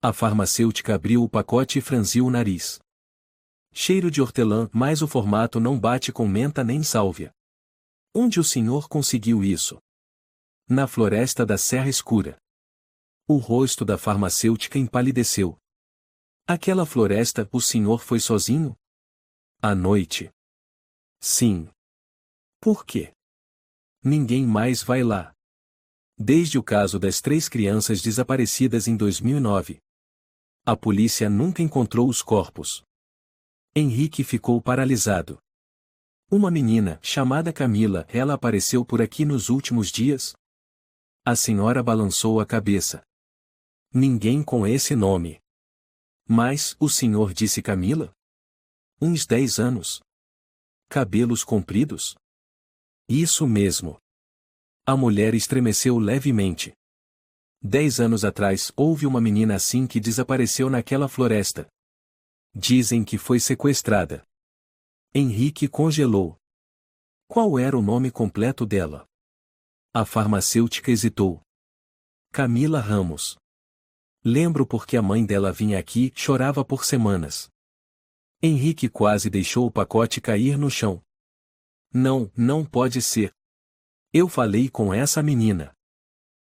A farmacêutica abriu o pacote e franziu o nariz. Cheiro de hortelã, mas o formato não bate com menta nem sálvia. Onde o senhor conseguiu isso? Na floresta da Serra Escura. O rosto da farmacêutica empalideceu. Aquela floresta, o senhor foi sozinho? À noite. Sim. Por quê? Ninguém mais vai lá. Desde o caso das 3 crianças desaparecidas em 2009. A polícia nunca encontrou os corpos. Henrique ficou paralisado. Uma menina, chamada Camila, ela apareceu por aqui nos últimos dias? A senhora balançou a cabeça. Ninguém com esse nome. Mas, o senhor disse Camila? Uns 10 anos. Cabelos compridos? Isso mesmo. A mulher estremeceu levemente. 10 anos atrás houve uma menina assim que desapareceu naquela floresta. Dizem que foi sequestrada. Henrique congelou. Qual era o nome completo dela? A farmacêutica hesitou. Camila Ramos. Lembro porque a mãe dela vinha aqui, chorava por semanas. Henrique quase deixou o pacote cair no chão. Não, não pode ser. Eu falei com essa menina.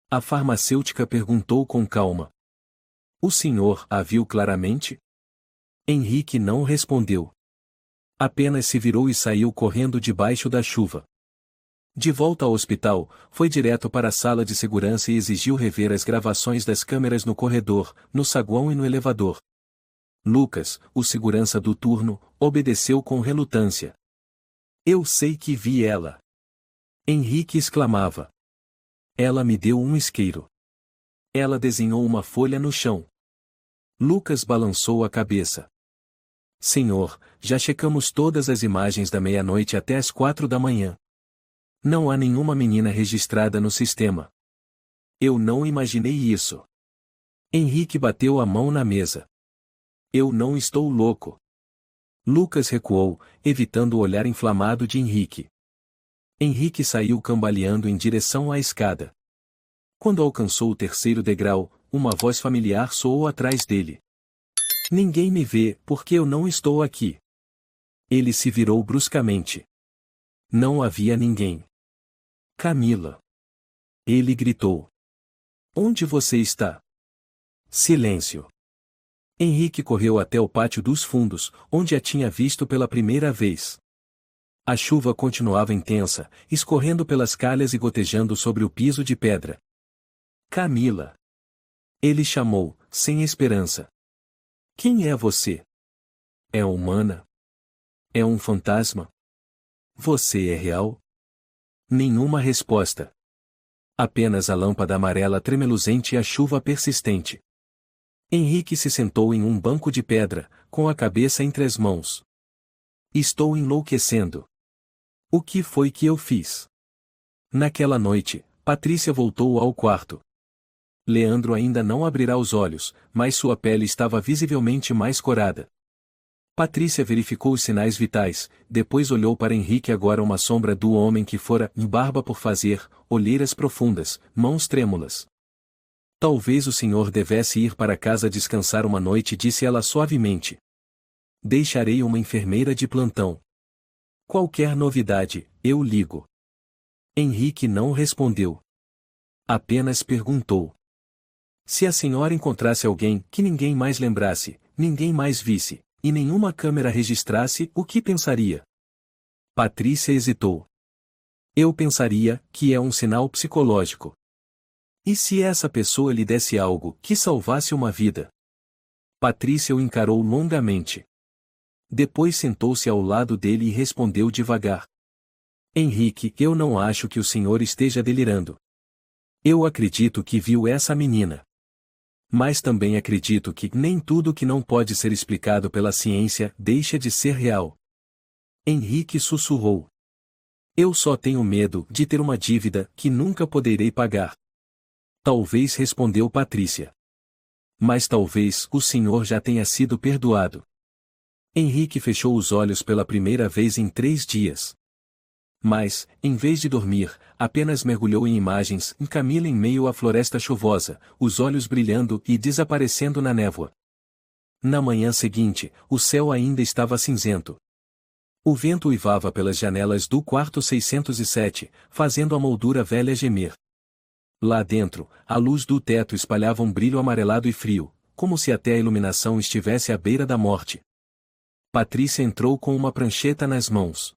A farmacêutica perguntou com calma. O senhor a viu claramente? Henrique não respondeu. Apenas se virou e saiu correndo debaixo da chuva. De volta ao hospital, foi direto para a sala de segurança e exigiu rever as gravações das câmeras no corredor, no saguão e no elevador. Lucas, o segurança do turno, obedeceu com relutância. Eu sei que vi ela. Henrique exclamava. Ela me deu um isqueiro. Ela desenhou uma folha no chão. Lucas balançou a cabeça. Senhor, já checamos todas as imagens da meia-noite até as 4 da manhã. Não há nenhuma menina registrada no sistema. Eu não imaginei isso. Henrique bateu a mão na mesa. Eu não estou louco. Lucas recuou, evitando o olhar inflamado de Henrique. Henrique saiu cambaleando em direção à escada. Quando alcançou o 3º degrau, uma voz familiar soou atrás dele. Ninguém me vê, porque eu não estou aqui. Ele se virou bruscamente. Não havia ninguém. Camila. Ele gritou. Onde você está? Silêncio. Henrique correu até o pátio dos fundos, onde a tinha visto pela primeira vez. A chuva continuava intensa, escorrendo pelas calhas e gotejando sobre o piso de pedra. Camila. Ele chamou, sem esperança. Quem é você? É humana? É um fantasma? Você é real? Nenhuma resposta. Apenas a lâmpada amarela tremeluzente e a chuva persistente. Henrique se sentou em um banco de pedra, com a cabeça entre as mãos. Estou enlouquecendo. O que foi que eu fiz? Naquela noite, Patrícia voltou ao quarto. Leandro ainda não abrirá os olhos, mas sua pele estava visivelmente mais corada. Patrícia verificou os sinais vitais, depois olhou para Henrique, agora uma sombra do homem que fora, barba por fazer, olheiras profundas, mãos trêmulas. Talvez o senhor devesse ir para casa descansar uma noite, disse ela suavemente. Deixarei uma enfermeira de plantão. Qualquer novidade, eu ligo. Henrique não respondeu. Apenas perguntou. Se a senhora encontrasse alguém que ninguém mais lembrasse, ninguém mais visse, e nenhuma câmera registrasse, o que pensaria? Patrícia hesitou. Eu pensaria que é um sinal psicológico. E se essa pessoa lhe desse algo que salvasse uma vida? Patrícia o encarou longamente. Depois sentou-se ao lado dele e respondeu devagar. Henrique, eu não acho que o senhor esteja delirando. Eu acredito que viu essa menina. Mas também acredito que nem tudo que não pode ser explicado pela ciência deixa de ser real. Henrique sussurrou. Eu só tenho medo de ter uma dívida que nunca poderei pagar. Talvez, respondeu Patrícia. Mas talvez o senhor já tenha sido perdoado. Henrique fechou os olhos pela primeira vez em 3 dias. Mas, em vez de dormir, apenas mergulhou em imagens, em Camila em meio à floresta chuvosa, os olhos brilhando e desaparecendo na névoa. Na manhã seguinte, o céu ainda estava cinzento. O vento uivava pelas janelas do quarto 607, fazendo a moldura velha gemer. Lá dentro, a luz do teto espalhava um brilho amarelado e frio, como se até a iluminação estivesse à beira da morte. Patrícia entrou com uma prancheta nas mãos.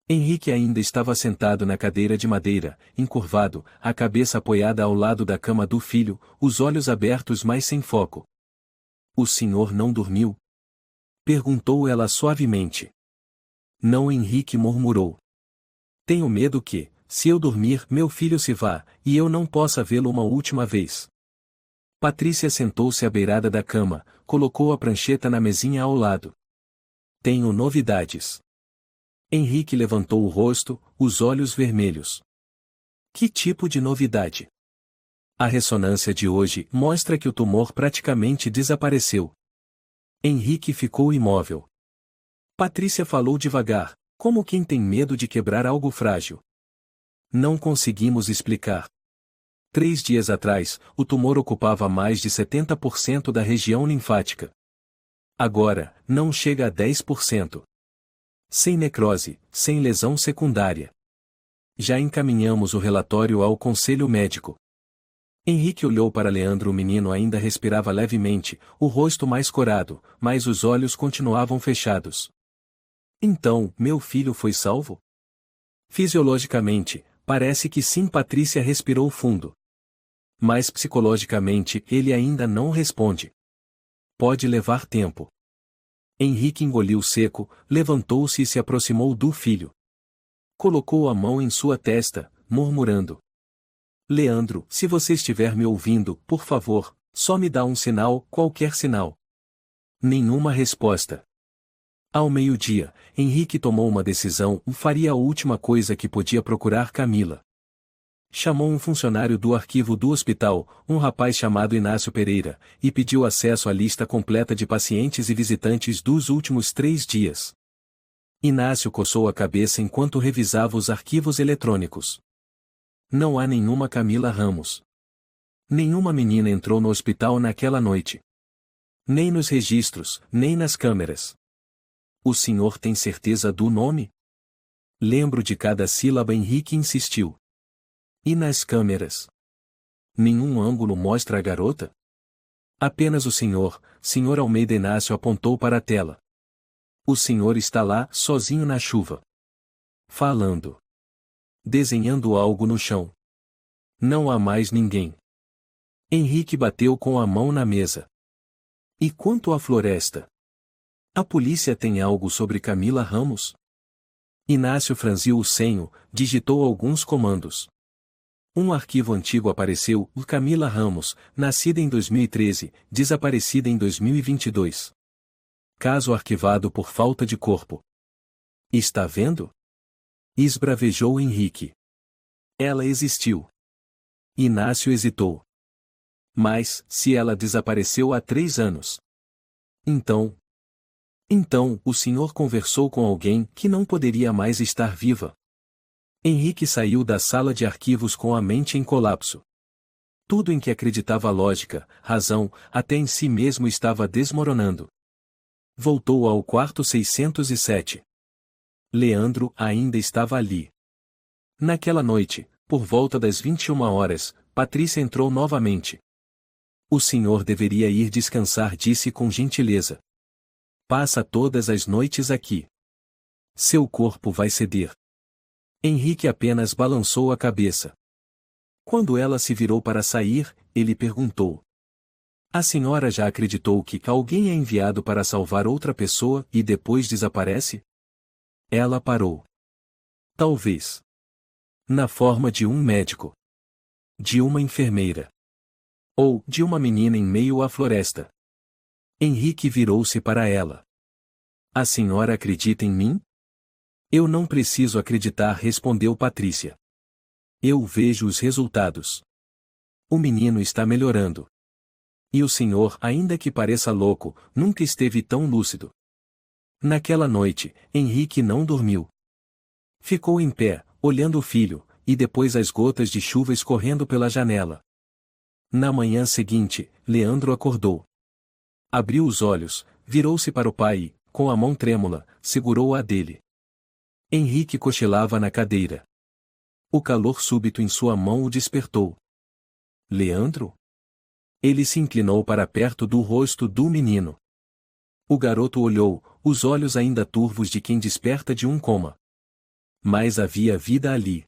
Henrique ainda estava sentado na cadeira de madeira, encurvado, a cabeça apoiada ao lado da cama do filho, os olhos abertos mas sem foco. "O senhor não dormiu?" perguntou ela suavemente. "Não", Henrique murmurou. "Tenho medo que, se eu dormir, meu filho se vá, e eu não possa vê-lo uma última vez." Patrícia sentou-se à beirada da cama, colocou a prancheta na mesinha ao lado. "Tenho novidades." Henrique levantou o rosto, os olhos vermelhos. "Que tipo de novidade?" "A ressonância de hoje mostra que o tumor praticamente desapareceu." Henrique ficou imóvel. Patrícia falou devagar, como quem tem medo de quebrar algo frágil. "Não conseguimos explicar. 3 dias atrás, o tumor ocupava mais de 70% da região linfática. Agora, não chega a 10%. Sem necrose, sem lesão secundária. Já encaminhamos o relatório ao conselho médico." Henrique olhou para Leandro. O menino ainda respirava levemente, o rosto mais corado, mas os olhos continuavam fechados. "Então, meu filho foi salvo?" "Fisiologicamente, parece que sim." Patrícia respirou fundo. "Mas psicologicamente ele ainda não responde. Pode levar tempo." Henrique engoliu seco, levantou-se e se aproximou do filho. Colocou a mão em sua testa, murmurando: "Leandro, se você estiver me ouvindo, por favor, só me dá um sinal, qualquer sinal." Nenhuma resposta. Ao meio-dia, Henrique tomou uma decisão: faria a última coisa que podia: procurar Camila. Chamou um funcionário do arquivo do hospital, um rapaz chamado Inácio Pereira, e pediu acesso à lista completa de pacientes e visitantes dos últimos 3 dias. Inácio coçou a cabeça enquanto revisava os arquivos eletrônicos. "Não há nenhuma Camila Ramos. Nenhuma menina entrou no hospital naquela noite. Nem nos registros, nem nas câmeras." "O senhor tem certeza do nome?" "Lembro de cada sílaba." Henrique insistiu. "E nas câmeras? Nenhum ângulo mostra a garota?" "Apenas o senhor." Sr. Almeida. Inácio apontou para a tela. "O senhor está lá, sozinho na chuva. Falando. Desenhando algo no chão. Não há mais ninguém." Henrique bateu com a mão na mesa. "E quanto à floresta? A polícia tem algo sobre Camila Ramos?" Inácio franziu o senho, digitou alguns comandos. Um arquivo antigo apareceu: Camila Ramos, nascida em 2013, desaparecida em 2022. Caso arquivado por falta de corpo. "Está vendo?" esbravejou Henrique. "Ela existiu." Inácio hesitou. "Mas, se ela desapareceu há 3 anos. Então, o senhor conversou com alguém que não poderia mais estar viva." Henrique saiu da sala de arquivos com a mente em colapso. Tudo em que acreditava: lógica, razão, até em si mesmo estava desmoronando. Voltou ao quarto 607. Leandro ainda estava ali. Naquela noite, por volta das 21 horas, Patrícia entrou novamente. "O senhor deveria ir descansar", disse com gentileza. "Passa todas as noites aqui. Seu corpo vai ceder." Henrique apenas balançou a cabeça. Quando ela se virou para sair, ele perguntou: "A senhora já acreditou que alguém é enviado para salvar outra pessoa e depois desaparece?" Ela parou. "Talvez. Na forma de um médico. De uma enfermeira. Ou de uma menina em meio à floresta." Henrique virou-se para ela. "A senhora acredita em mim?" "Eu não preciso acreditar", respondeu Patrícia. "Eu vejo os resultados. O menino está melhorando. E o senhor, ainda que pareça louco, nunca esteve tão lúcido." Naquela noite, Henrique não dormiu. Ficou em pé, olhando o filho, e depois as gotas de chuva escorrendo pela janela. Na manhã seguinte, Leandro acordou. Abriu os olhos, virou-se para o pai e, com a mão trêmula, segurou a dele. Henrique cochilava na cadeira. O calor súbito em sua mão o despertou. Leandro? Ele se inclinou para perto do rosto do menino. O garoto olhou, os olhos ainda turvos de quem desperta de um coma. Mas havia vida ali.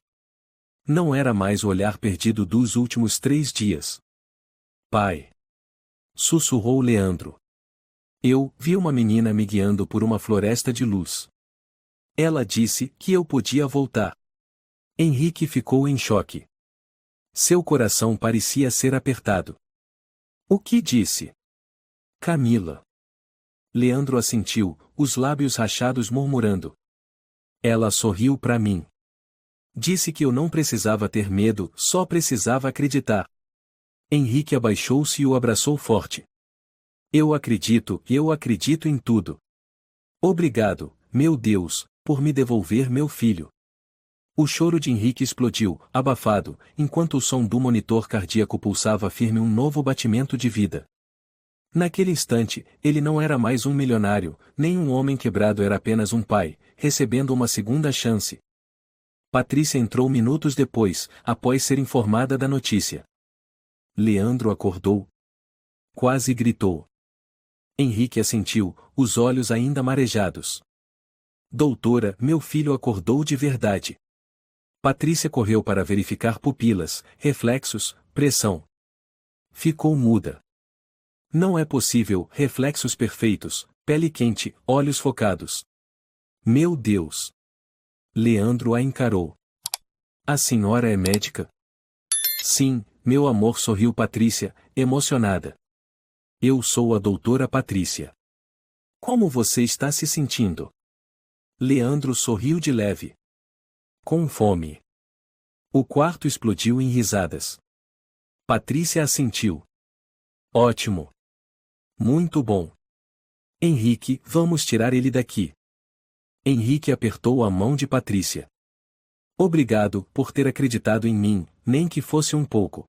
Não era mais o olhar perdido dos últimos 3 dias. Pai! Sussurrou Leandro. Eu vi uma menina me guiando por uma floresta de luz. Ela disse que eu podia voltar. Henrique ficou em choque. Seu coração parecia ser apertado. O que disse? Camila. Leandro assentiu, os lábios rachados murmurando. Ela sorriu para mim. Disse que eu não precisava ter medo, só precisava acreditar. Henrique abaixou-se e o abraçou forte. Eu acredito em tudo. Obrigado, meu Deus, por me devolver meu filho. O choro de Henrique explodiu, abafado, enquanto o som do monitor cardíaco pulsava firme um novo batimento de vida. Naquele instante, ele não era mais um milionário, nem um homem quebrado, era apenas um pai, recebendo uma segunda chance. Patrícia entrou minutos depois, após ser informada da notícia. Leandro acordou. Quase gritou. Henrique assentiu, os olhos ainda marejados. Doutora, meu filho acordou de verdade. Patrícia correu para verificar pupilas, reflexos, pressão. Ficou muda. Não é possível, reflexos perfeitos, pele quente, olhos focados. Meu Deus! Leandro a encarou. A senhora é médica? Sim, meu amor, sorriu Patrícia, emocionada. Eu sou a doutora Patrícia. Como você está se sentindo? Leandro sorriu de leve. Com fome. O quarto explodiu em risadas. Patrícia assentiu. Ótimo. Muito bom. Henrique, vamos tirar ele daqui. Henrique apertou a mão de Patrícia. Obrigado por ter acreditado em mim, nem que fosse um pouco.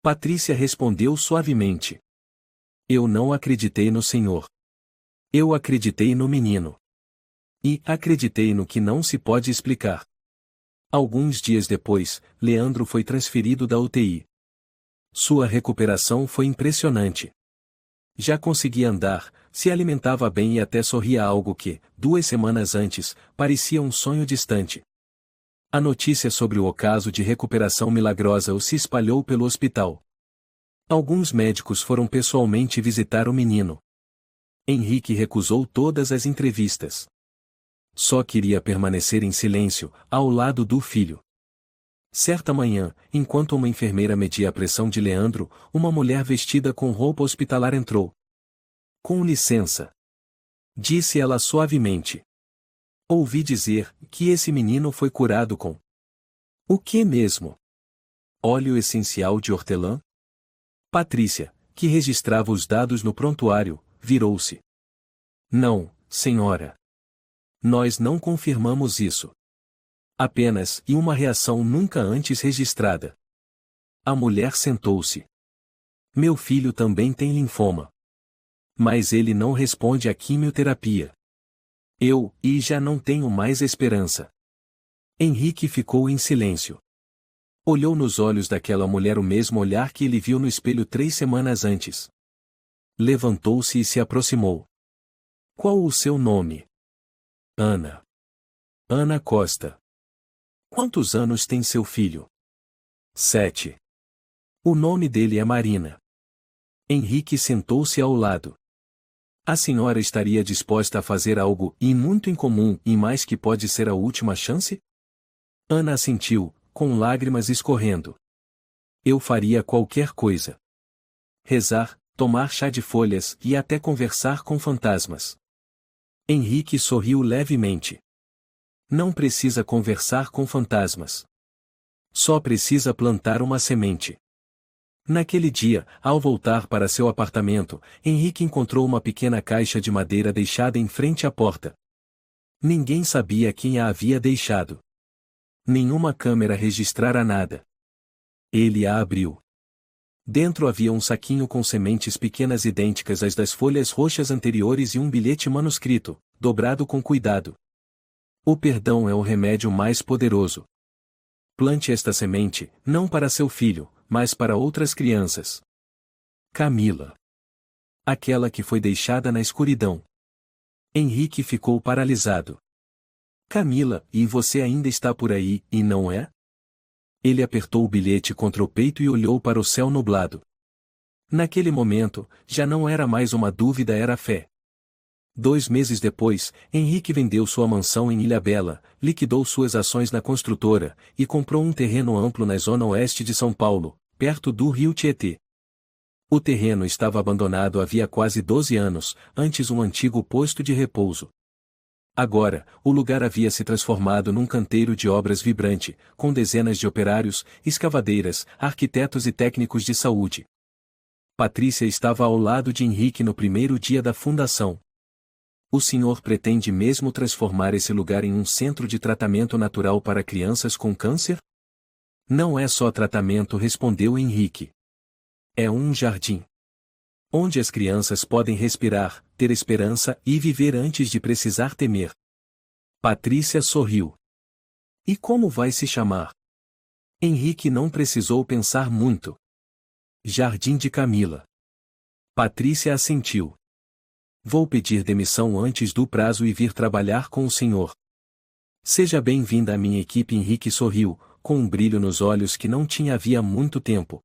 Patrícia respondeu suavemente. Eu não acreditei no Senhor. Eu acreditei no menino. E acreditei no que não se pode explicar. Alguns dias depois, Leandro foi transferido da UTI. Sua recuperação foi impressionante. Já conseguia andar, se alimentava bem e até sorria, algo que, 2 semanas antes, parecia um sonho distante. A notícia sobre o ocaso de recuperação milagrosa se espalhou pelo hospital. Alguns médicos foram pessoalmente visitar o menino. Henrique recusou todas as entrevistas. Só queria permanecer em silêncio, ao lado do filho. Certa manhã, enquanto uma enfermeira media a pressão de Leandro, uma mulher vestida com roupa hospitalar entrou. Com licença. Disse ela suavemente. Ouvi dizer que esse menino foi curado com... O que mesmo? Óleo essencial de hortelã? Patrícia, que registrava os dados no prontuário, virou-se. Não, senhora. Nós não confirmamos isso. Apenas uma reação nunca antes registrada. A mulher sentou-se. Meu filho também tem linfoma. Mas ele não responde à quimioterapia. Já não tenho mais esperança. Henrique ficou em silêncio. Olhou nos olhos daquela mulher o mesmo olhar que ele viu no espelho 3 semanas antes. Levantou-se e se aproximou. Qual o seu nome? Ana. Ana Costa. Quantos anos tem seu filho? 7. O nome dele é Marina. Henrique sentou-se ao lado. A senhora estaria disposta a fazer algo muito incomum e mais que pode ser a última chance? Ana assentiu, com lágrimas escorrendo. Eu faria qualquer coisa. Rezar, tomar chá de folhas e até conversar com fantasmas. Henrique sorriu levemente. Não precisa conversar com fantasmas. Só precisa plantar uma semente. Naquele dia, ao voltar para seu apartamento, Henrique encontrou uma pequena caixa de madeira deixada em frente à porta. Ninguém sabia quem a havia deixado. Nenhuma câmera registrara nada. Ele a abriu. Dentro havia um saquinho com sementes pequenas idênticas às das folhas roxas anteriores e um bilhete manuscrito, dobrado com cuidado. O perdão é o remédio mais poderoso. Plante esta semente, não para seu filho, mas para outras crianças. Camila. Aquela que foi deixada na escuridão. Henrique ficou paralisado. Camila, e você ainda está por aí, e não é? Ele apertou o bilhete contra o peito e olhou para o céu nublado. Naquele momento, já não era mais uma dúvida, era fé. 2 meses depois, Henrique vendeu sua mansão em Ilhabela, liquidou suas ações na construtora, e comprou um terreno amplo na zona oeste de São Paulo, perto do rio Tietê. O terreno estava abandonado havia quase 12 anos, antes um antigo posto de repouso. Agora, o lugar havia se transformado num canteiro de obras vibrante, com dezenas de operários, escavadeiras, arquitetos e técnicos de saúde. Patrícia estava ao lado de Henrique no primeiro dia da fundação. O senhor pretende mesmo transformar esse lugar em um centro de tratamento natural para crianças com câncer? Não é só tratamento, respondeu Henrique. É um jardim. Onde as crianças podem respirar, ter esperança e viver antes de precisar temer. Patrícia sorriu. E como vai se chamar? Henrique não precisou pensar muito. Jardim de Camila. Patrícia assentiu. Vou pedir demissão antes do prazo e vir trabalhar com o senhor. Seja bem-vinda à minha equipe. Henrique sorriu, com um brilho nos olhos que não tinha havia muito tempo.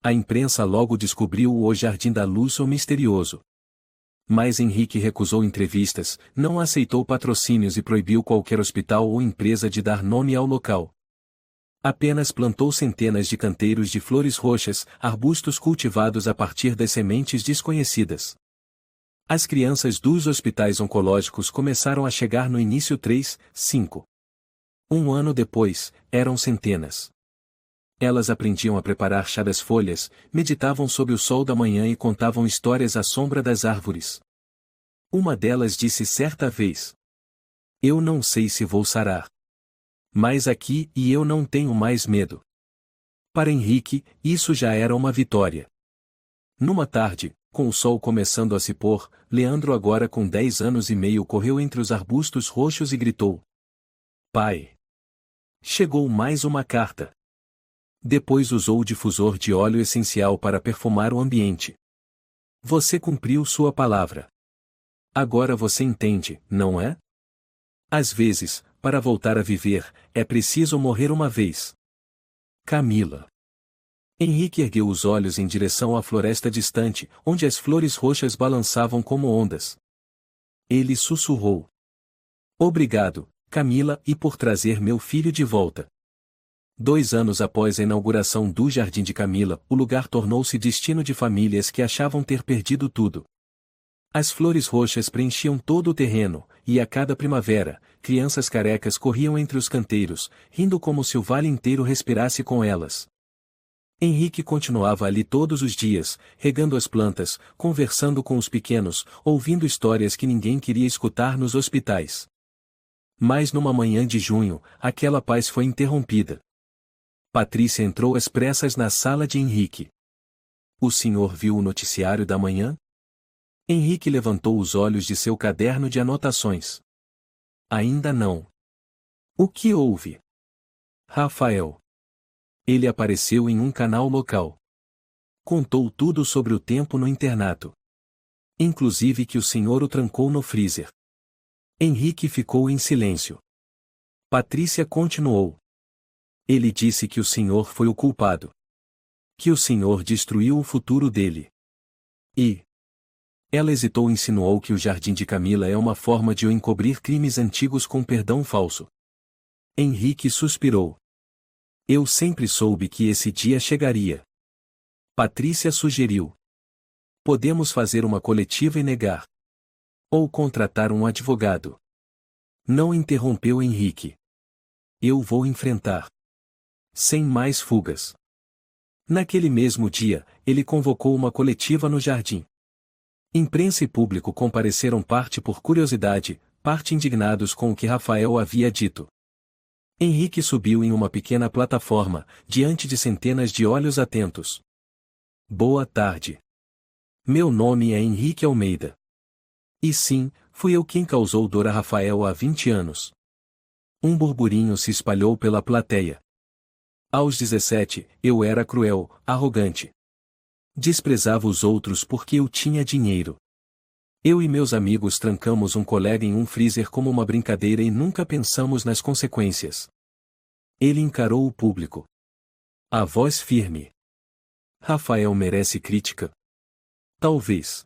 A imprensa logo descobriu o Jardim da Luz, o misterioso. Mas Henrique recusou entrevistas, não aceitou patrocínios e proibiu qualquer hospital ou empresa de dar nome ao local. Apenas plantou centenas de canteiros de flores roxas, arbustos cultivados a partir das sementes desconhecidas. As crianças dos hospitais oncológicos começaram a chegar no início 3, 5. Um ano depois, eram centenas. Elas aprendiam a preparar chá das folhas, meditavam sob o sol da manhã e contavam histórias à sombra das árvores. Uma delas disse certa vez: Eu não sei se vou sarar. Mas aqui e eu não tenho mais medo. Para Henrique, isso já era uma vitória. Numa tarde, com o sol começando a se pôr, Leandro, agora com 10 anos e meio, correu entre os arbustos roxos e gritou: Pai! Chegou mais uma carta. Depois usou o difusor de óleo essencial para perfumar o ambiente. Você cumpriu sua palavra. Agora você entende, não é? Às vezes, para voltar a viver, é preciso morrer uma vez. Camila. Henrique ergueu os olhos em direção à floresta distante, onde as flores roxas balançavam como ondas. Ele sussurrou: Obrigado, Camila, e por trazer meu filho de volta. 2 anos após a inauguração do Jardim de Camila, o lugar tornou-se destino de famílias que achavam ter perdido tudo. As flores roxas preenchiam todo o terreno, e a cada primavera, crianças carecas corriam entre os canteiros, rindo como se o vale inteiro respirasse com elas. Henrique continuava ali todos os dias, regando as plantas, conversando com os pequenos, ouvindo histórias que ninguém queria escutar nos hospitais. Mas numa manhã de junho, aquela paz foi interrompida. Patrícia entrou às pressas na sala de Henrique. O senhor viu o noticiário da manhã? Henrique levantou os olhos de seu caderno de anotações. Ainda não. O que houve? Rafael. Ele apareceu em um canal local. Contou tudo sobre o tempo no internato. Inclusive que o senhor o trancou no freezer. Henrique ficou em silêncio. Patrícia continuou. Ele disse que o senhor foi o culpado. Que o senhor destruiu o futuro dele. E... Ela hesitou e insinuou que o Jardim de Camila é uma forma de o encobrir crimes antigos com perdão falso. Henrique suspirou. Eu sempre soube que esse dia chegaria. Patrícia sugeriu. Podemos fazer uma coletiva e negar. Ou contratar um advogado. Não interrompeu Henrique. Eu vou enfrentar. Sem mais fugas. Naquele mesmo dia, ele convocou uma coletiva no jardim. Imprensa e público compareceram, parte por curiosidade, parte indignados com o que Rafael havia dito. Henrique subiu em uma pequena plataforma, diante de centenas de olhos atentos. Boa tarde. Meu nome é Henrique Almeida. E sim, fui eu quem causou dor a Rafael há 20 anos. Um burburinho se espalhou pela plateia. Aos 17, eu era cruel, arrogante. Desprezava os outros porque eu tinha dinheiro. Eu e meus amigos trancamos um colega em um freezer como uma brincadeira e nunca pensamos nas consequências. Ele encarou o público. A voz firme. Rafael merece crítica? Talvez.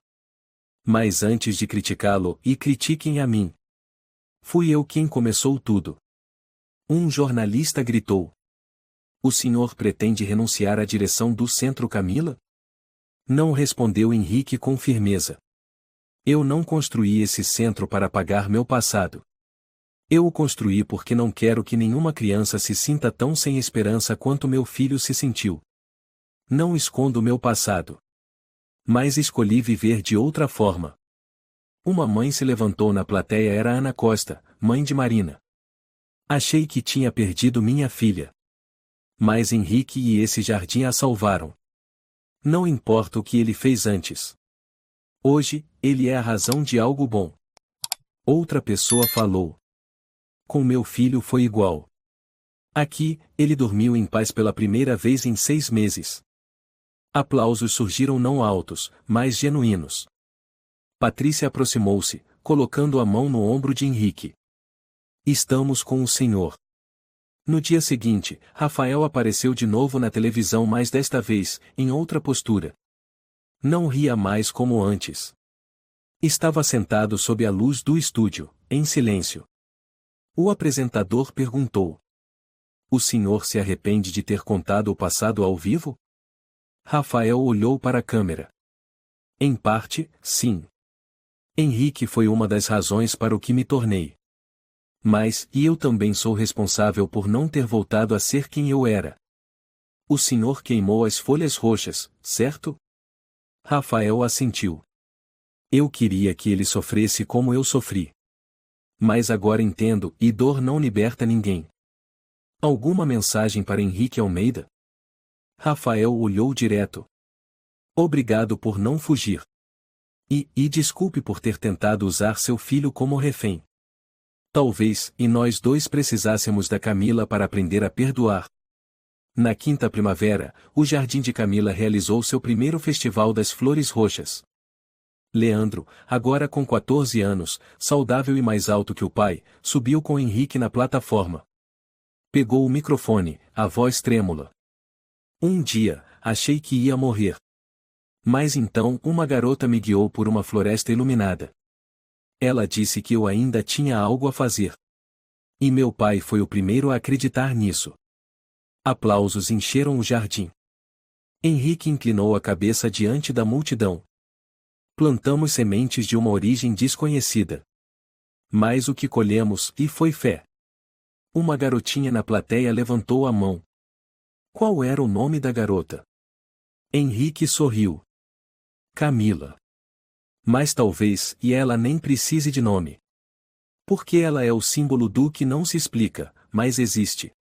Mas antes de criticá-lo, e critiquem a mim. Fui eu quem começou tudo. Um jornalista gritou. O senhor pretende renunciar à direção do Centro Camila? Não respondeu Henrique com firmeza. Eu não construí esse centro para pagar meu passado. Eu o construí porque não quero que nenhuma criança se sinta tão sem esperança quanto meu filho se sentiu. Não escondo meu passado. Mas escolhi viver de outra forma. Uma mãe se levantou na plateia, era Ana Costa, mãe de Marina. Achei que tinha perdido minha filha. Mas Henrique e esse jardim a salvaram. Não importa o que ele fez antes. Hoje, ele é a razão de algo bom. Outra pessoa falou. Com meu filho foi igual. Aqui, ele dormiu em paz pela primeira vez em 6 meses. Aplausos surgiram não altos, mas genuínos. Patrícia aproximou-se, colocando a mão no ombro de Henrique. Estamos com o senhor. No dia seguinte, Rafael apareceu de novo na televisão, mas desta vez, em outra postura. Não ria mais como antes. Estava sentado sob a luz do estúdio, em silêncio. O apresentador perguntou. O senhor se arrepende de ter contado o passado ao vivo? Rafael olhou para a câmera. Em parte, sim. Henrique foi uma das razões para o que me tornei. Mas, e eu também sou responsável por não ter voltado a ser quem eu era. O senhor queimou as folhas roxas, certo? Rafael assentiu. Eu queria que ele sofresse como eu sofri. Mas agora entendo, e dor não liberta ninguém. Alguma mensagem para Henrique Almeida? Rafael olhou direto. Obrigado por não fugir. E desculpe por ter tentado usar seu filho como refém. Talvez, e nós dois precisássemos da Camila para aprender a perdoar. Na quinta primavera, o Jardim de Camila realizou seu primeiro Festival das Flores Roxas. Leandro, agora com 14 anos, saudável e mais alto que o pai, subiu com Henrique na plataforma. Pegou o microfone, a voz trêmula. Um dia, achei que ia morrer. Mas então uma garota me guiou por uma floresta iluminada. Ela disse que eu ainda tinha algo a fazer. E meu pai foi o primeiro a acreditar nisso. Aplausos encheram o jardim. Henrique inclinou a cabeça diante da multidão. Plantamos sementes de uma origem desconhecida. Mas o que colhemos, e foi fé. Uma garotinha na plateia levantou a mão. Qual era o nome da garota? Henrique sorriu. Camila. Mas talvez, e ela nem precise de nome. Porque ela é o símbolo do que não se explica, mas existe.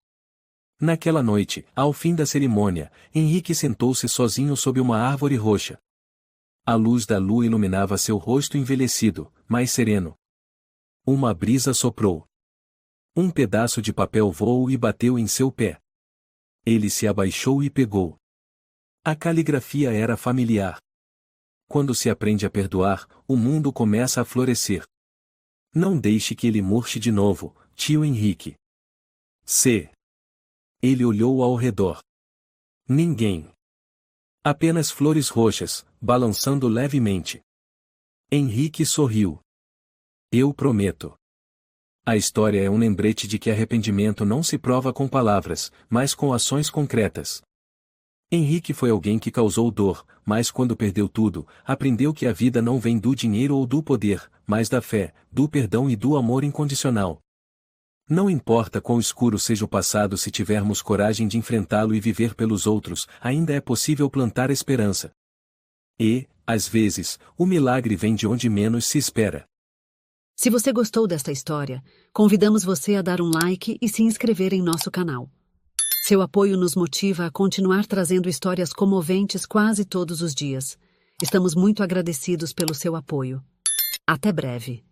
Naquela noite, ao fim da cerimônia, Henrique sentou-se sozinho sob uma árvore roxa. A luz da lua iluminava seu rosto envelhecido, mas sereno. Uma brisa soprou. Um pedaço de papel voou e bateu em seu pé. Ele se abaixou e pegou. A caligrafia era familiar. Quando se aprende a perdoar, o mundo começa a florescer. Não deixe que ele murche de novo, tio Henrique. C. Ele olhou ao redor. Ninguém. Apenas flores roxas, balançando levemente. Henrique sorriu. Eu prometo. A história é um lembrete de que arrependimento não se prova com palavras, mas com ações concretas. Henrique foi alguém que causou dor, mas quando perdeu tudo, aprendeu que a vida não vem do dinheiro ou do poder, mas da fé, do perdão e do amor incondicional. Não importa quão escuro seja o passado, se tivermos coragem de enfrentá-lo e viver pelos outros, ainda é possível plantar esperança. E, às vezes, o milagre vem de onde menos se espera. Se você gostou desta história, convidamos você a dar um like e se inscrever em nosso canal. Seu apoio nos motiva a continuar trazendo histórias comoventes quase todos os dias. Estamos muito agradecidos pelo seu apoio. Até breve.